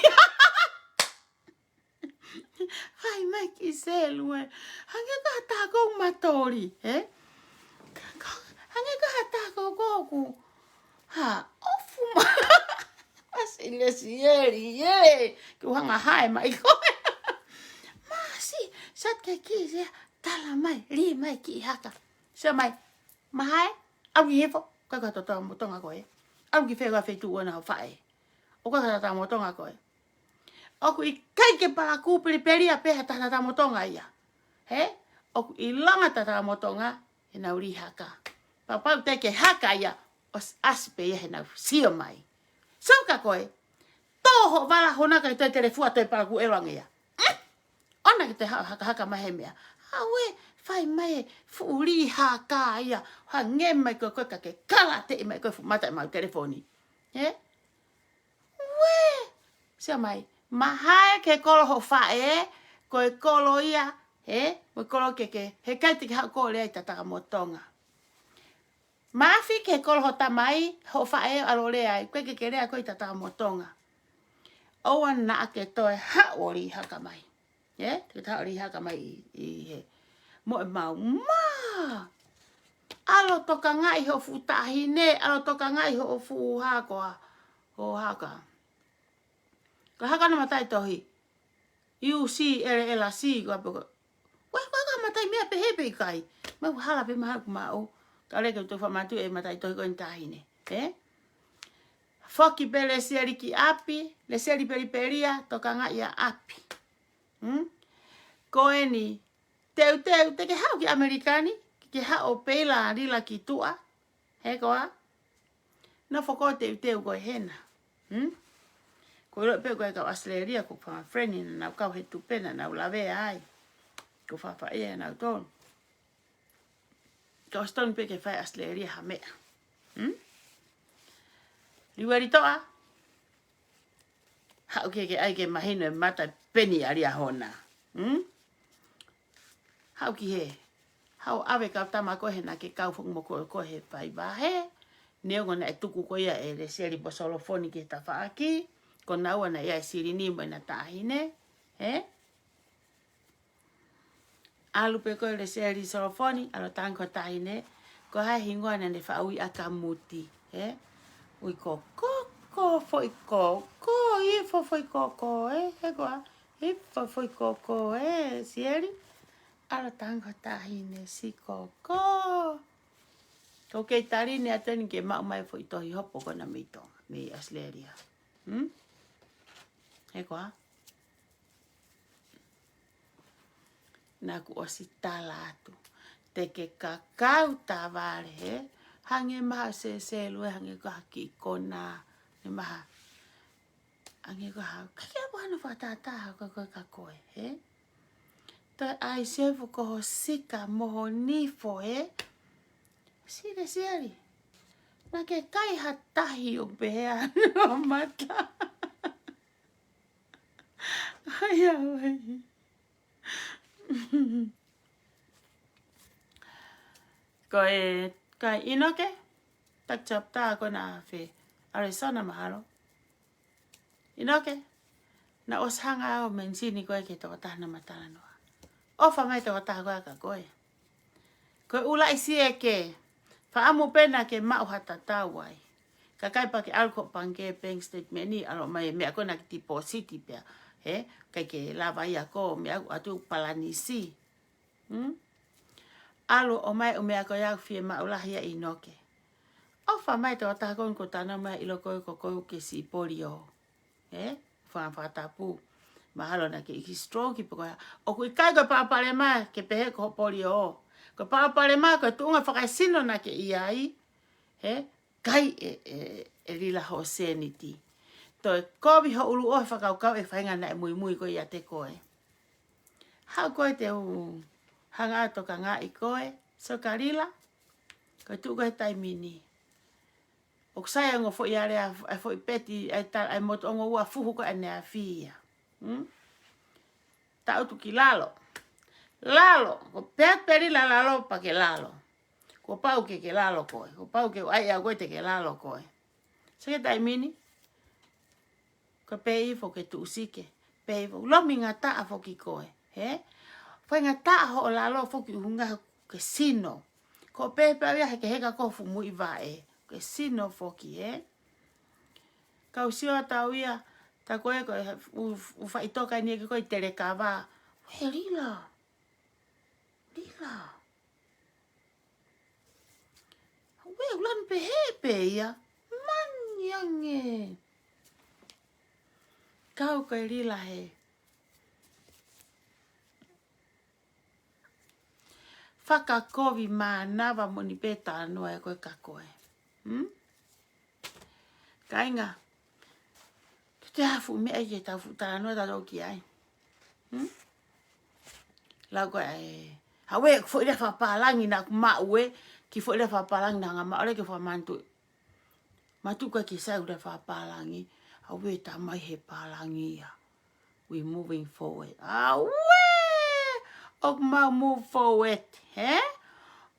Fai mai ki selue. Hange ka tako matori, Hange ka tako goku. Ofu ma. Asile sieri, Ku hanga hai mai koe. Masi, sat ke ki se tala mai, li mai ki haka. Se mai, mahai, au ki hefo. Ka toto motonga koe. Au ki whega whetu ona o whae. O ka toto motonga koe. Oku i kai ke para kupiri peria peha tata motonga ia. Oku i langa tata motonga e nau ri haka. Papau te ke haka ia os aspe ia he nau sio mai. Sauka koe, toho wala honaka i te telefua toi para ku ewangi ia. Ona ki te haka mahe mea. Awe, fai mai fu ri haka ia. Ha nge mai koe koe kake kala te i mai koe fu mata i mau telefoni. We, sia mai. Mahai ke kolo ho fae, ko e kolo ia, ko kolo keke, he kai tiki hao kolo ai tataka motonga. Mafi ke kolo ho tamai, ho fae alo lea, koe keke lea koe tataka motonga. Owa na ake toe hao li haka mai. Te hao li haka mai i he. Mo e mau, alo toka ngai ho futahi ne, alo toka ngai ho fu hakoa, ho haka. Ka haka na matai tohi. UC ela si ko apo. Wa ka matai mea pe hepe kai. Ma hala pe ma ku mau. Ka le ke to fa matu e matai tohi ko intahine. Foki bele seri ki api, le seri periperia toka nga ia api. Ko eni te ke hau ki amerikani Ke hao pela rila ki tua. He koa. Na whako te uteu koe hena. Ko ilo pe koe kau Australia ko wha friend ina nau kau he tupena nau lawe ai. Ko wha ia nau tonu. Ko stone pe ke whai Australia ha mea. Liwari toa. Hau ke ai ke mahino e mata peni aria hona. Hau ki he. Hau awe kau tama koe na ke kau whung mo koe he whai wahe. Neo ngona e tuku ko ia e le seri posolofoni ke ta whaaki. Ko naua na ia e siri ni mo ina tahine. Alu pe koe le seri solofoni. Alo tango tahine. Ko hai hingoa na ne whaui a kamuti. Ui ko koko foi koko. I foi koko. He koa. I foi koko. Seri. Alo tango tahine si koko. Ko kei tari ne atani ke mau mai foi tohi hopo kona mei tonga. Mei Australia. He koa. Nā ku osi tala atu. Te ke kakau tā wāre Hange maha se lue hange kaha ki kona. Ne maha. Hange kaha. Kake wana whatata ka koe. Ta ai sefu koho sika moho nifo Sire siari. Na ke kai hatahi o pehea no mata. Ai ai. Koe kai inoke. Tak chap ta ko na fe. Arizona mahalo. Inoke. Na os hanga o mensini koe ke to tahna matala noa. Ofa mai to ta koe ka koe. Koe ula isi ke. Fa amu pena ke mau hatata wai. Kakai pa ke alko pange bank statement ni alo mai me ako na deposit pia. Kai ke lava ia ko me atu palanisi. Alo o mai o me ako ya fie ma ula hia inoke. Ofa mai to ta ko tana mai ilo ko ke si polio. Fa tapu. Mahalo na ke stroke po o ku kai ko pa pale mai ke pe ko polio. Ko pa pale ma ko tunga whakaisino na ke iai. Kai e rila ho seniti. To kobi ho ulu o whakaukau e whainga na e mui ko ia te koe. Hau koe te u hanga ato ka ngā i koe. So ka rila. Ko tu koe taimini. O ksai ango fo iare a fo i peti ai moto ongo ua fuhu ko ane a fia. Ta utu ki lalo. Lalo, ko peri la lalo pa ke lalo. Ko pau ke lalo koe. Ko pau ke ai a koe te ke lalo koe. So ke taimini. Ko pei fo ke tu usike. Pei fo. Lomi ngā taa fo ki koe. Fai ngā taa ho o lalo fo ki hunga ke sino. Ko pei pei he ke heka kofu mui vae. Ke sino fo ki Kau sio tau ia. Ta koe koe ufa itoka ni ke koe tere kawa. He rila. Rila. We ulan pehepe ia. Manyange. Kau koe rila he. Whakakovi mā nawa moni peta anua e koe kakoe. Kainga. Te hafu mea i e tau futa anua talo ki ai. Lau koe ai. Hawe fo ira whapalangi na maue. Ki fo ira whapalangi na ngā maore ke whamantu. Matu koe ki sau ira whapalangi. Hawe ta mai he palangi ia. We moving forward. Hawe! Ok mau move forward.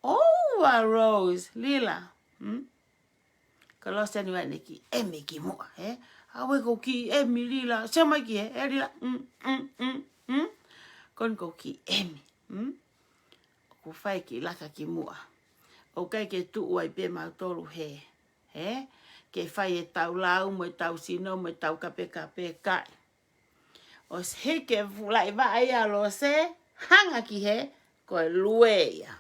Over Rose. Lila. Kalau saya ni neki emi ki mua. Hawe ko ki emi lila. Sama ki lila. Kon ko ki emi. Ko fai ki laka ki mua. O kai ke tu ai pe mau tolu he. Ke fai e tau lau, mo e tau sino, mo e tau kape kai. Os he ke fulai vai alo se hanga ki he ko e lue ia.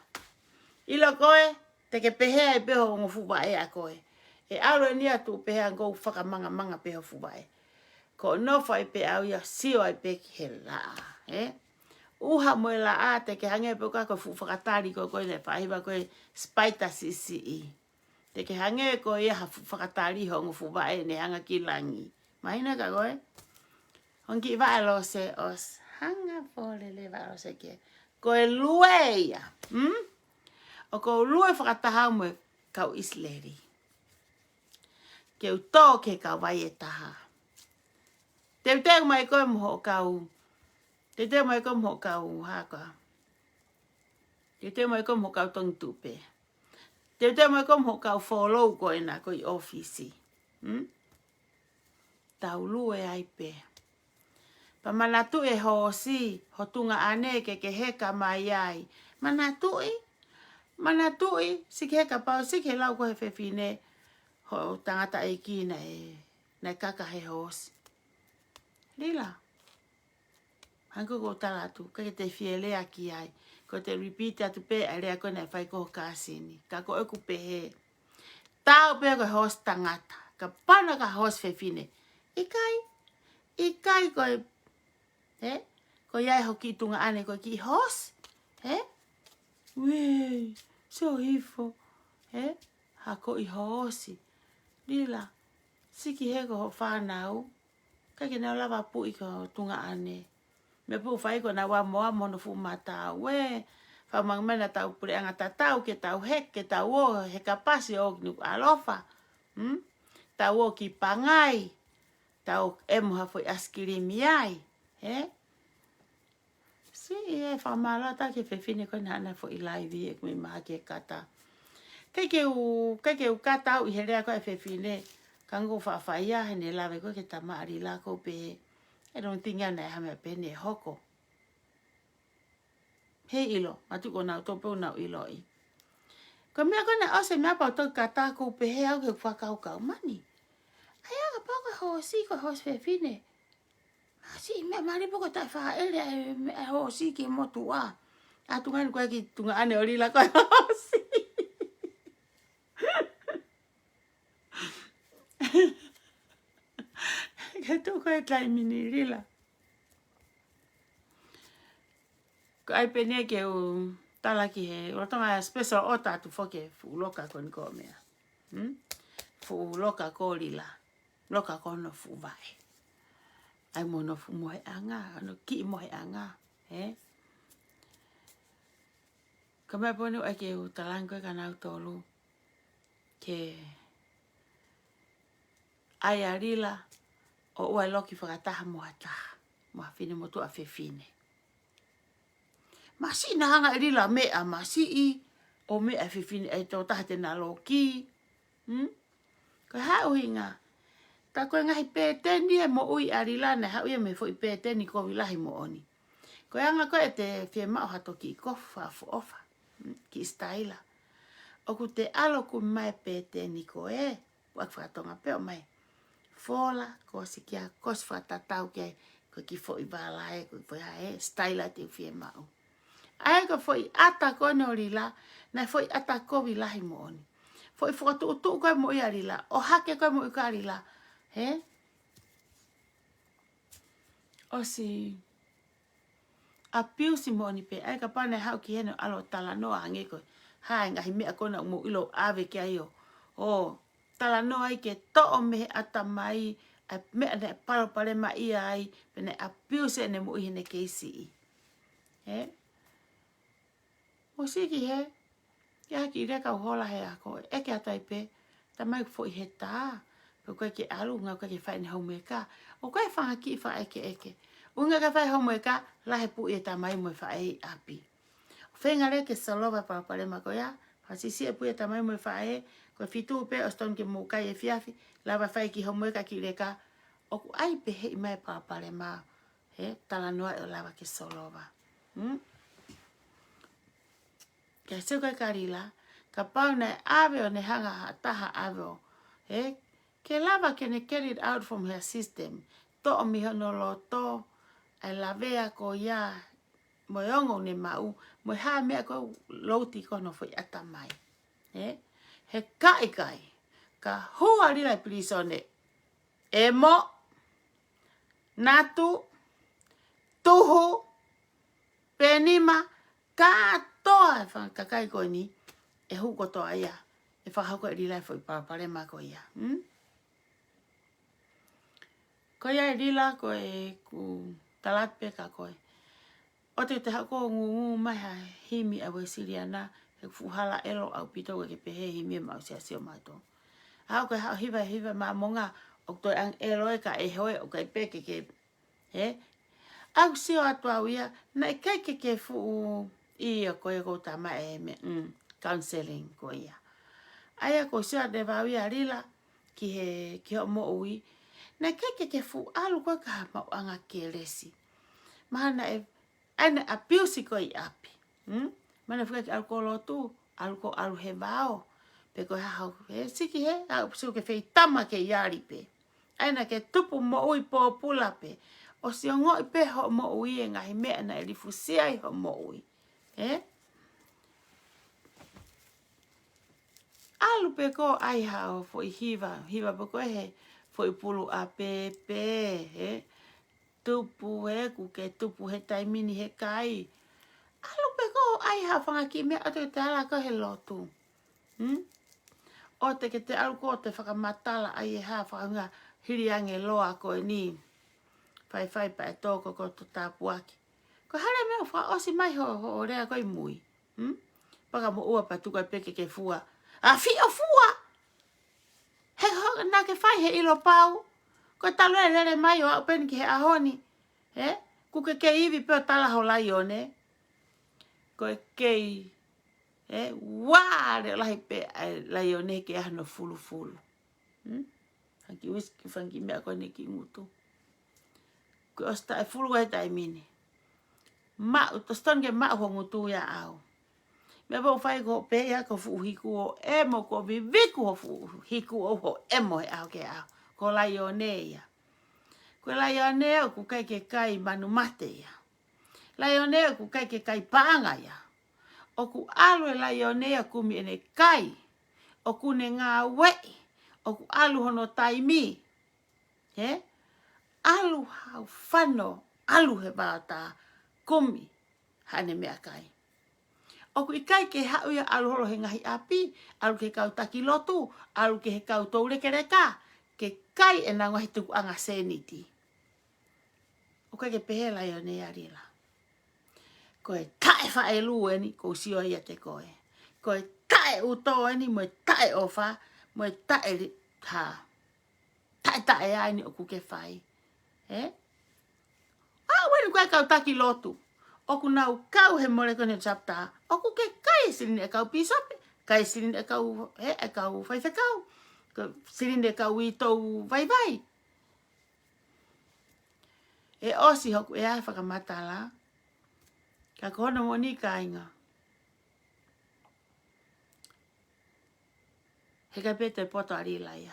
Ilo koe te ke pehe e peho ngofu vai a koe. E alo ni atu pehe ngou whakamanga manga peho fu vai. Ko no fai pe au ia sio ai pe ki he la. uha mo la a te ke hange pe ka ko fu whakatari ko koe le whaiwa koe spaita sisi i. Te ke hange ko ia ha fu whakatari hongo fu wae ne hanga ki langi. Mahina ka koe? Hongi wae lo se os hanga fole le wae lo se ke. Koe lue ia. O ko lue whakataha mo kau isleri. Ke u tō ke kau vai e taha. Te uteu mai koe moho kau. Te uteu mai koe moho kau haka. Te uteu mai koe moho kau tong tupe. Te uteu mai koe moho kau follow koe na koe ofisi. Tau lue ai pe. Pa manatu e hosi. Ho tunga ane ke heka mai ai. Manatui. Manatui. Sik heka pao. Sik he lau koe whewhine. Ho tangata e ki na kaka he hosi. Lila. Hanko ko talatu. Kake te fiele aki ai. Ko te repeat atu pe a rea koe na whai ko kāsini. Ka ko eku pe he. Tau pe koe hosi tangata. Ka pana ka hosi whewhine. Ikai. Ikai koe. He? Ko iai hoki tunga ane koe ki hosi. He? Wei. So hifo. He? Hako i hosi. Lila. Siki he ko ho whanau. Kake nao lava pui ko tunga ane. Me pu whai ko na wa moa mono fu mata. We. Whamang mena tau pure angata tau ke tau hek. Ke tau o he kapasi o nuku alofa. Tau o ki pangai. Tau emu hafoi askirimi ai. He? Si e whamala ta ke whewhine koe na ana fo i laivi e kumi maha ke kata. Kei ke u kata au i herea koe whewhine. Kango whawhaia hene lawe koe ke tamaari la ko pe. E rong tinga na e hame pene hoko. He ilo. Matu ko nau topo nau ilo i. Ko mea kona ose mea pao tau kata ko pe he au ke whakau kau mani. Ai aga pao ko hosi ko hosi whewhine. Si mea mari poko tai wha ele e hosi ki motu a. A tungan koe ki tunga ane ori la koe hosi. Ke tu koe tai mini rila. Ko ai pene ke u tala ki he. O tonga special ota tu foke fu loka kon ko mea. Fu loka ko rila. Loka ko no fu vai. Ai mono fu moe anga. Ano ki moe anga. He? Ka mea ponu ai ke u talango ka nau tolu. Ke ai a rila. O ua loki whakataha moa taha. Moa whine motu a whewhine. Masi na hanga rila mea masi i. O mea whewhine ai tō taha te na loki. Ko hau hinga. Ta koe ngahi pēteni e mo ui a rila na hau ia me fo i pēteni ko wilahi mo oni. Ko anga koe te whie mao hato ki kofa fu ofa. Ki staila. O ku te alo ku mai pēteni ko e. Wak whakatonga peo mai. Fola, ko si kia kos whakatatau ke ko ki fo i walae, ko fo i staila te whie mao. Ai ko fo i ata ko no rila, na fo i ata ko wilahi mo oni. Fo i whakatu utu koe mo i a rila, o hake koe mo i ka rila. He? O si a piu si mo ni pe, ai ka pane hau ki heno alo tala noa hange koe. Hai ngahi mea kona mo ilo ave ki ai o. O, tala noa ai ke to'o mehe ata mai, a mea ne paro pare mai ai, pene a piu se ne mo i hene keisi i. He? O siki he, ia ki reka uhola he ako, eke atai pe, ta mai fo i he tā, pe koe ke alu, ngā koe ke whaine hau me ka, o koe whanga ki wha eke. Unga ka whai hau me ka, lahe pu i ta mai mo i wha e api. Whenga re ke salowa pare mako ya, whasisi e pu i ta mai mo i wha e, koe fitu pe o ston ke mou kai e fiafi, lawa whai ki hau me ka ki reka, o ku ai pe hei mai pare ma, he, tala noa e o lawa ke salowa. Kia se koe karila, ka pau nei awe o ne hanga taha awe o. He? Ke lava ke ne carry it out from her system. To o miho no lo to, ai lavea ko ia, mo ongo ne mau, mo ha mea ko louti ko no foi ata mai. He? He kai, ka hua rila please on it. E mo, natu, tuhu, whakakai koe ni, e hukoto aia, e whakahau koe rila e whai parapare ma koe ia. Koe ia e rila koe ku talat pe ka koe. O te hako ngungu mai ha himi a Siriana, he fuhala elo au pito ke pehe himi ma sia sio mato. Hau koe hau hiva ma monga o toi ang elo e ka e hoe o kai peke ke he. Au sio atu au ia, na e kai ke fu ia koe ko tama e me counseling ko ia. Aia ko sio de va ia rila ki ho mo ui. Na kai ke fu alu ko ka ma anga kelesi. Mana e ana apiusi ko i api. Mana fuka ki alkolo tu, alu he vao. Pe ko hau he siki he, au sio ke fei tama ke iari pe. Aina ke tupu mo ui po pula pe. O si ongo i pe ho mo ui e ngahi mea na e rifusia i ho mo ui. Alu pe ko ai hao fo i hiva pe ko he fo i pulu a pepe, tupu he, kuke tupu he taimini he kai. Alu pe ko ai hao whanga ki mea ato te ala ko he lotu. O te ke te alu ko te whakamatala ai e haa whakanga hiriange loa ko e ni. Whai pa e tōko ko to tāpuaki. Ko hare mea wha osi mai ho rea koi mui. Paka mo ua pa tukai peke ke fua. A fi o fua! He ho na ke whai he ilo pau. Ko talo e lere mai o au peni ki he ahoni. Kuke ke iwi peo tala ho lai o ne. Ko e kei. Wāre lahi pe lai o ne ke ahano fulu. Hanki whisky whanki mea koe ne ki ngutu. Ko osta e fulu e taimini. To ston ke ma ho ngutu ya au. Mea po whai ko pe ia ko fu hiku o emo ko viviku ho fu hiku o ho emo he au ke au. Ko lai o ne ia. Ko lai o ne o ku kai ke kai manu mate ia. Lai o ne o ku kai ke kai paanga ia. O ku alu e lai o ne o kumi ene kai. O ku ne ngā wei. O ku alu hono taimi. Alu hau whano. Alu he bāta kumi. Hane mea kai. O ku i kai ke hau ia alu holo he ngahi api. Alu ke kau taki lotu. Alu ke he kau toure ke reka. Ke kai e na ngahi tuku anga seniti. O kai ke pehe lai o ne arila. Koe tae whae lu eni, ko sio ia te koe. Koe tae uto eni, moe tae ofa, moe tae ha. Tae aini o kuke whai. Wenu koe kau taki lotu. O ku nau kau he more kone chapta. O kuke kai sirini e kau pisope. Kai sirini e kau, e kau whaifekau. Sirini e kau i tau vai. E osi hoku e ai whakamatala. Ka kona mo ni ka inga. He ka pete poto arila ia.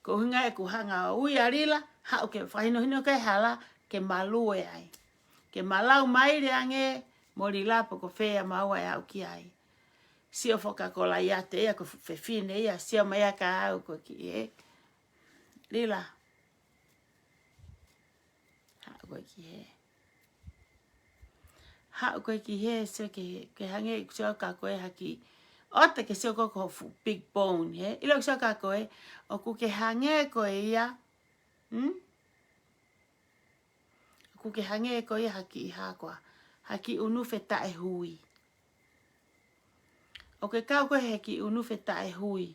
Ko hinga e ku hanga ui arila, hao ke whahino hino ke hala, ke malu e ai. Ke malau mai reange, mori lapo ko whea maua e au ki ai. Sio whoka ko la ia te ea, ko whewhine ia, sio mai a ka au ko ki e. Lila. Hao ko ki he. Hao koe ki he, sio ke hange sio ka koe haki. O te ke sio koko fu big bone, he. Ilo sio ka koe, o ku ke hange koe ia. Ku ke hange koe haki i hakoa. Haki unufe tae hui. O ke kau koe haki unufe tae hui.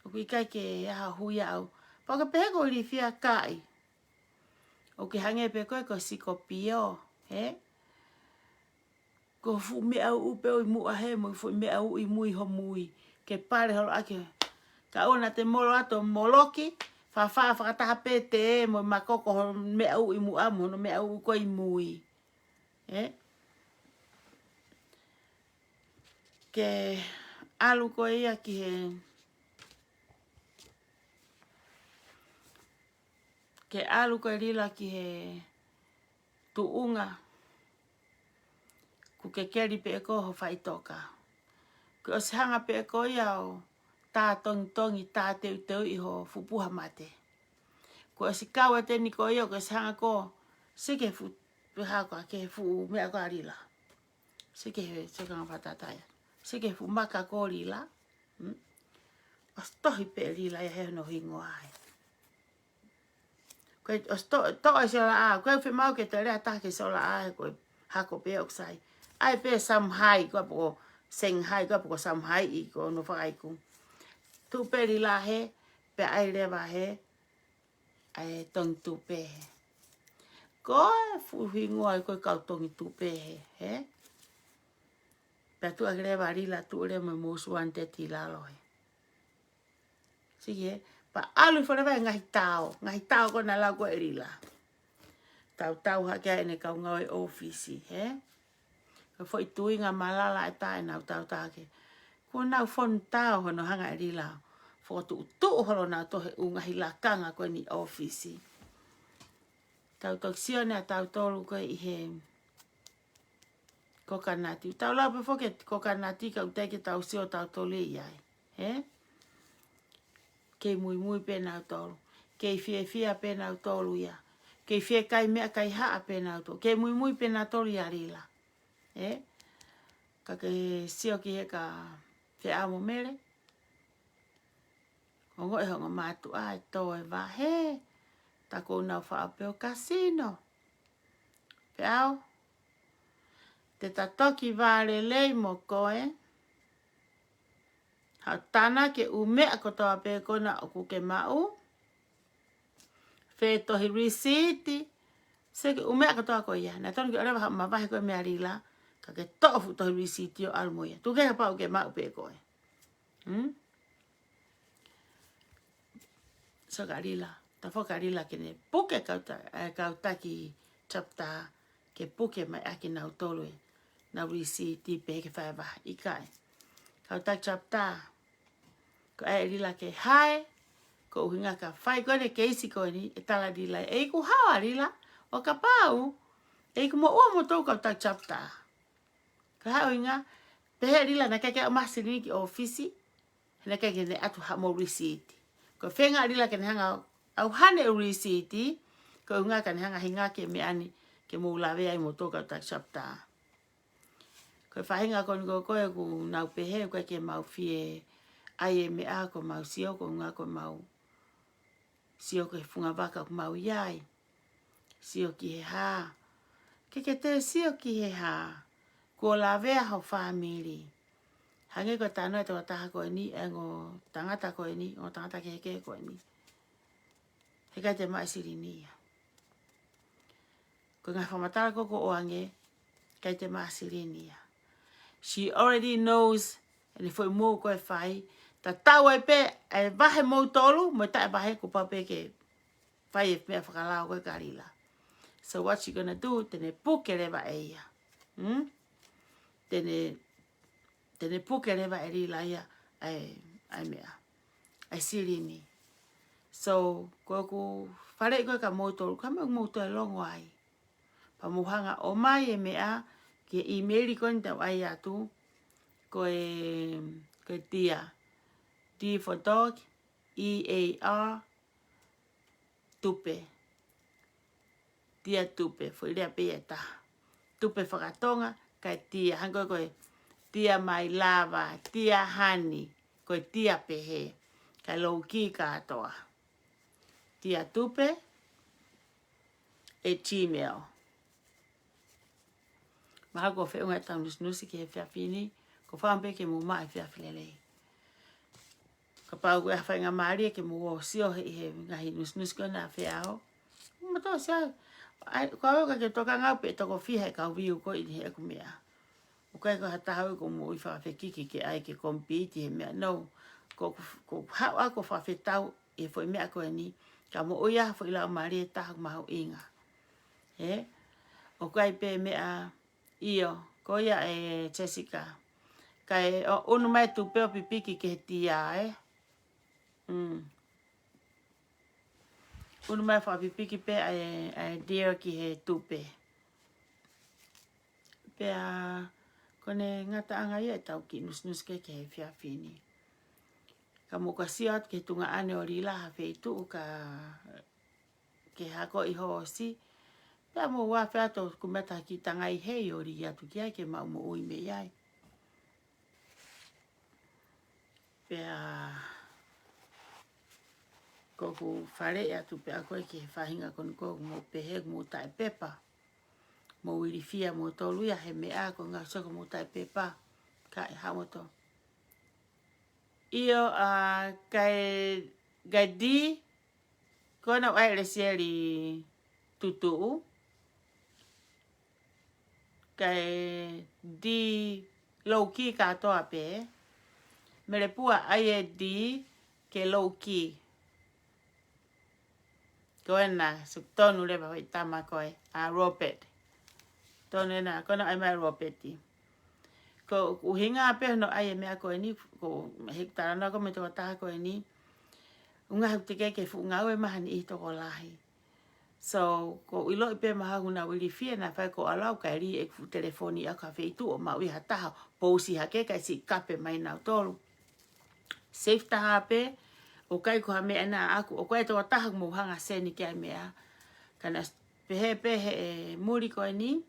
O ku i kai ke aha hui au. Paka pehe ko li fia kai. O ke hange pe koe ko siko pio, he. Ko fu me au upe o i mua he mo fu me au i mui ho mui ke pare holo ake ka ona te molo ato moloki fa ta pete mo makoko ho me au i mua mo no me au ko i mui ke alu ko ia ki he ke alu ko rila ki he tuunga ku ke keri pe ko ho fai toka. Ko o hanga pe ko ia o tā tongi tā teu i ho fupuha mate. Ko o si kaua te ni ko ia ko hanga ko sike fu peha ko ke fu mea ko arila. Sike he se kanga patataia. Sike fumaka ko lila. Os tohi pe lila ia he no hingo ai. Koe os to se la a. Koe fi mau ke te rea take se la a koe hako pe oksai. Ai pe sam hai ko po seng hai ko po sam hai I ko no whakai ku. Tu pe lila he pe ai rewa he ai tong tu pe he. Koe fu hingo ai koe kau tongi tu pe he. Pe tu agreva rila tu ore mo mosuan te ti lalo he. Sige, pa alu wharewa ngahi tau ko na lau ko e rila. Tau hake ene kau ngau e ofisi, he? Ka fo tui ngā malala e tae nau tau take. Ko nau fon tau hono hanga e rila. Fo tu holo nau tohe ungahi lakanga ko ni ofisi. Tau toksione a tau tolu ko I he kokanati. Tau lau pe foke kokanati ka uteke tau sio tau tole iai. He? Kei mui pe nau tolu. Kei fia pe nau tolu ia. Kei fie kai mea kai haa pe nau tolu. Kei mui pe nau tolu ia rila. He? Ka ke sio ki he ka fe amo mere. Hongo e hongo matu ai toe va he. Ta kou nau wha apeo kasino. Pe au. Te tatoki vāre lei mo koe. Ha tana ke umea kotoa pe kona o kuke mau. Fe tohi risiti. Se ke umea kotoa ko ia. Nā tonu ke orewa ha mawahi koe mea rila. Ka ke tofu tohi risiti o almoia. Tu ke hapa o ke mau pe koe. So ka rila. Ta fo ka rila kene puke kautaki chapta. Ke puke mai aki nau tolue. Nau risiti pe ke whaewa ikai. Kautaki chapta. Ko ai rila ke hai. Ko uhinga ka whai kone ke isi koe ni. E tala rila. E ku hawa rila. O ka pau. E ku mo ua mo tau kautaki chapta. Ka hai uhinga. Pehe rila na keke o masini ki ofisi. Na keke ne atu ha mo risiti. Ko whenga rila ke ne hanga au hane o risiti. Ko uhinga ka ne hanga hinga ke me ani. Ke mo ulawe ai mo tau kautaki chapta. Ko whahinga koni ko koe ku nau pehe. Koe ke mau fie. Ai e mea ko mau sio ko ngā ko mau sio ko he funga waka ko mau iai. Sio ki he hā. Ke te sio ki he hā. Ko la vea hau whamiri. Hange ko tānoe te wataha koe ni. E ngō tangata koe ni. Ngō tangata ke heke koe ni. He kai te mai siri ni. Ko ngā whamatara koko oange. Kai te mai siri ni. She already knows. E ni fwoi mō koe whai. Ta tau ai pe, ai wahe mou tolu, mo tae wahe ko pape ke whai e mea whakalao koe karila. So what she gonna do, tene puke rewa e ia. Tene puke rewa e rila ia, ai mea. Ai siri ni. So, koe ku whare koe ka mou tolu, ka mou tolu longo ai. Pa muhanga o mai e mea, ke emaili koe ni tau ai atu, koe tia. D for dog, E-A-R, tupe. Tia tupe, for irea pe e taha. Tupe whakatonga, kai tia, hanko koe tia mai lava, tia hani, koe tia pehe, kai lou ki katoa. Tia tupe, e Gmail. Maha ko whiunga tau nusi ki he whiawhini, ko whampe ke mu mai whiawhilelei. Ka pau koe hawhainga maari e ke mua o sio he ngahi nus koe nā whiao. Mato sia, ko au ka ke toka ngau pe toko whiha e kau viu koe ni he aku mea. O kai ko hatahau ko mua i whawhekiki ke ai ke kompiti he mea. No, ko hau a ko whawhetau e fwoi mea koe ni. Ka mo oia fwoi lau maari e tahu mahu inga. He? O kai pe mea io, ko ia e Jessica. Kai unu mai tu peo pipiki ke he tia Unu mai whapipiki pe ai dear ki he tupe. Pe kone ngata anga ia tau ki nus ke he whiawhini. Ka muka siat ke tunga ane o rila ha wheitu ka ke hako i hoosi. Pea mo wa fea to kumeta ki tanga I hei ori atu ki ai ke mau mo ui me iai. Pea koku whare atu pea koe ke whahinga kon koku mo pehe mo tai pepa. Mo wiri fia mo tolu ia he mea ko ngā soko mo tai pepa. Ka e hamoto. Io kai di kona wai le sieri tutu. Kai di low ki katoa pe. Mere pua ai e di ke low ki. Koe na su tonu lewa hoi tama koe a Robert. Tonu na kona ai mai Roberti. Ko uhinga pe no ai mea koe ni ko hektara na ko me to taha koe ni. Unga hu te ke fu ngau e maha ni I toko lahi. So ko ilo pe maha una wili fia na fai ko alau kai ri e fu telefoni a ka feitu o ma ui hataha. Pousi hake kai si kape mai nau tolu. Safe taha pe o kai ko ha mea na aku o koe to taha mo hanga seni kia mea. Kana pehe e muri koe ni.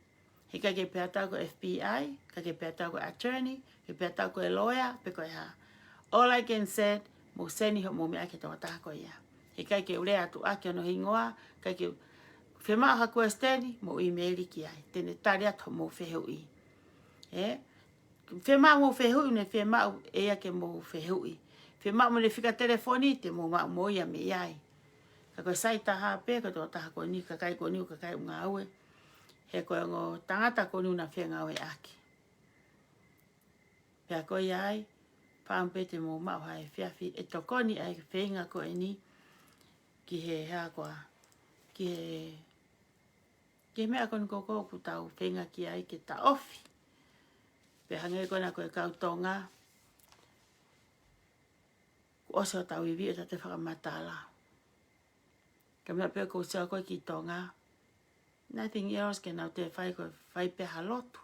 He kake pea tau ko FBI, kake pea tau ko attorney, he pea tau ko lawyer, pe koe ha. All I can say, mo seni ho mo mea ke tau taha ko ia. He kake ure atu ake no hingoa, kake whema ha koe steni, mo emaili ki ai. Tene tari atu mo whehu I. Whema mo whehu I, ne whema ea ke mo whehu I. Whema mo le whika telefoni, te mo ia me iai. Ka koe sai taha pe, ka tau taha ko ni, kakai ko ni, kakai unga aue. He koe ngō tangata konu na whenga oe aki. Pea koe ai, whaampe te mō mau hae whiawhi, e tokoni ai whenga koe ni, ki he hea koa, ki he mea konu koko ku tau whenga ki ai ke ta ofi. Pea hange kona koe kautonga, ku ose o tau iwi o tate whakamatala. Ka mea pea kou sea koe ki tonga, nothing else ke nau te whai peha lotu.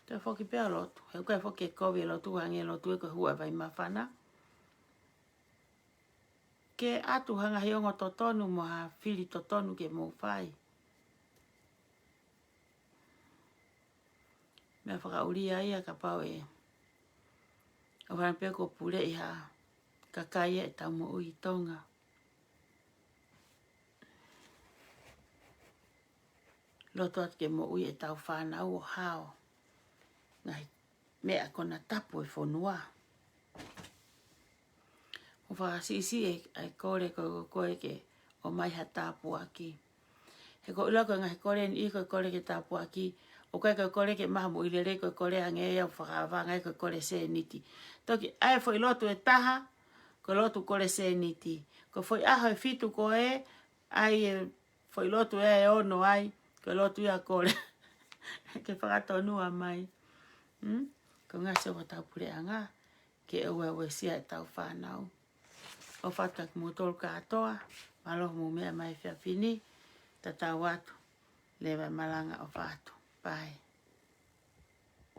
Te whoki peha lotu. He koe whoki e kovi lotu, hangi lotu e koe hua vai mawhana. Ke atu hanga hiongo totonu mo ha whiri totonu ke mō whai. Mea whakauria ia ka pau e. O whana pea ko pule I ha kakaia e tau mo ui tonga. Loto at ke mo ui e tau whanau o hao. Ngai mea kona tapu e whonua. O whakasisi e kore koe ke o mai ha tapu aki. He ko ila koe ngahi kore ni I koe kore ke tapu aki. O koe kore ke maha mo ilere koe kore hange ea o whakawanga koe kore se niti. Toki ai fo ilotu e taha, ko lotu kore se niti. Ko foi aho e fitu koe, ai e fo ilotu e ono ai, ko lotu ia kore. Ke whakatonua mai. Ko ngā se o tau pure anga, ke ue sia e tau whanau. O whatak mo tolu katoa, maloh mo mea mai whiawhini, ta tau atu, lewa malanga o whatu. Bye.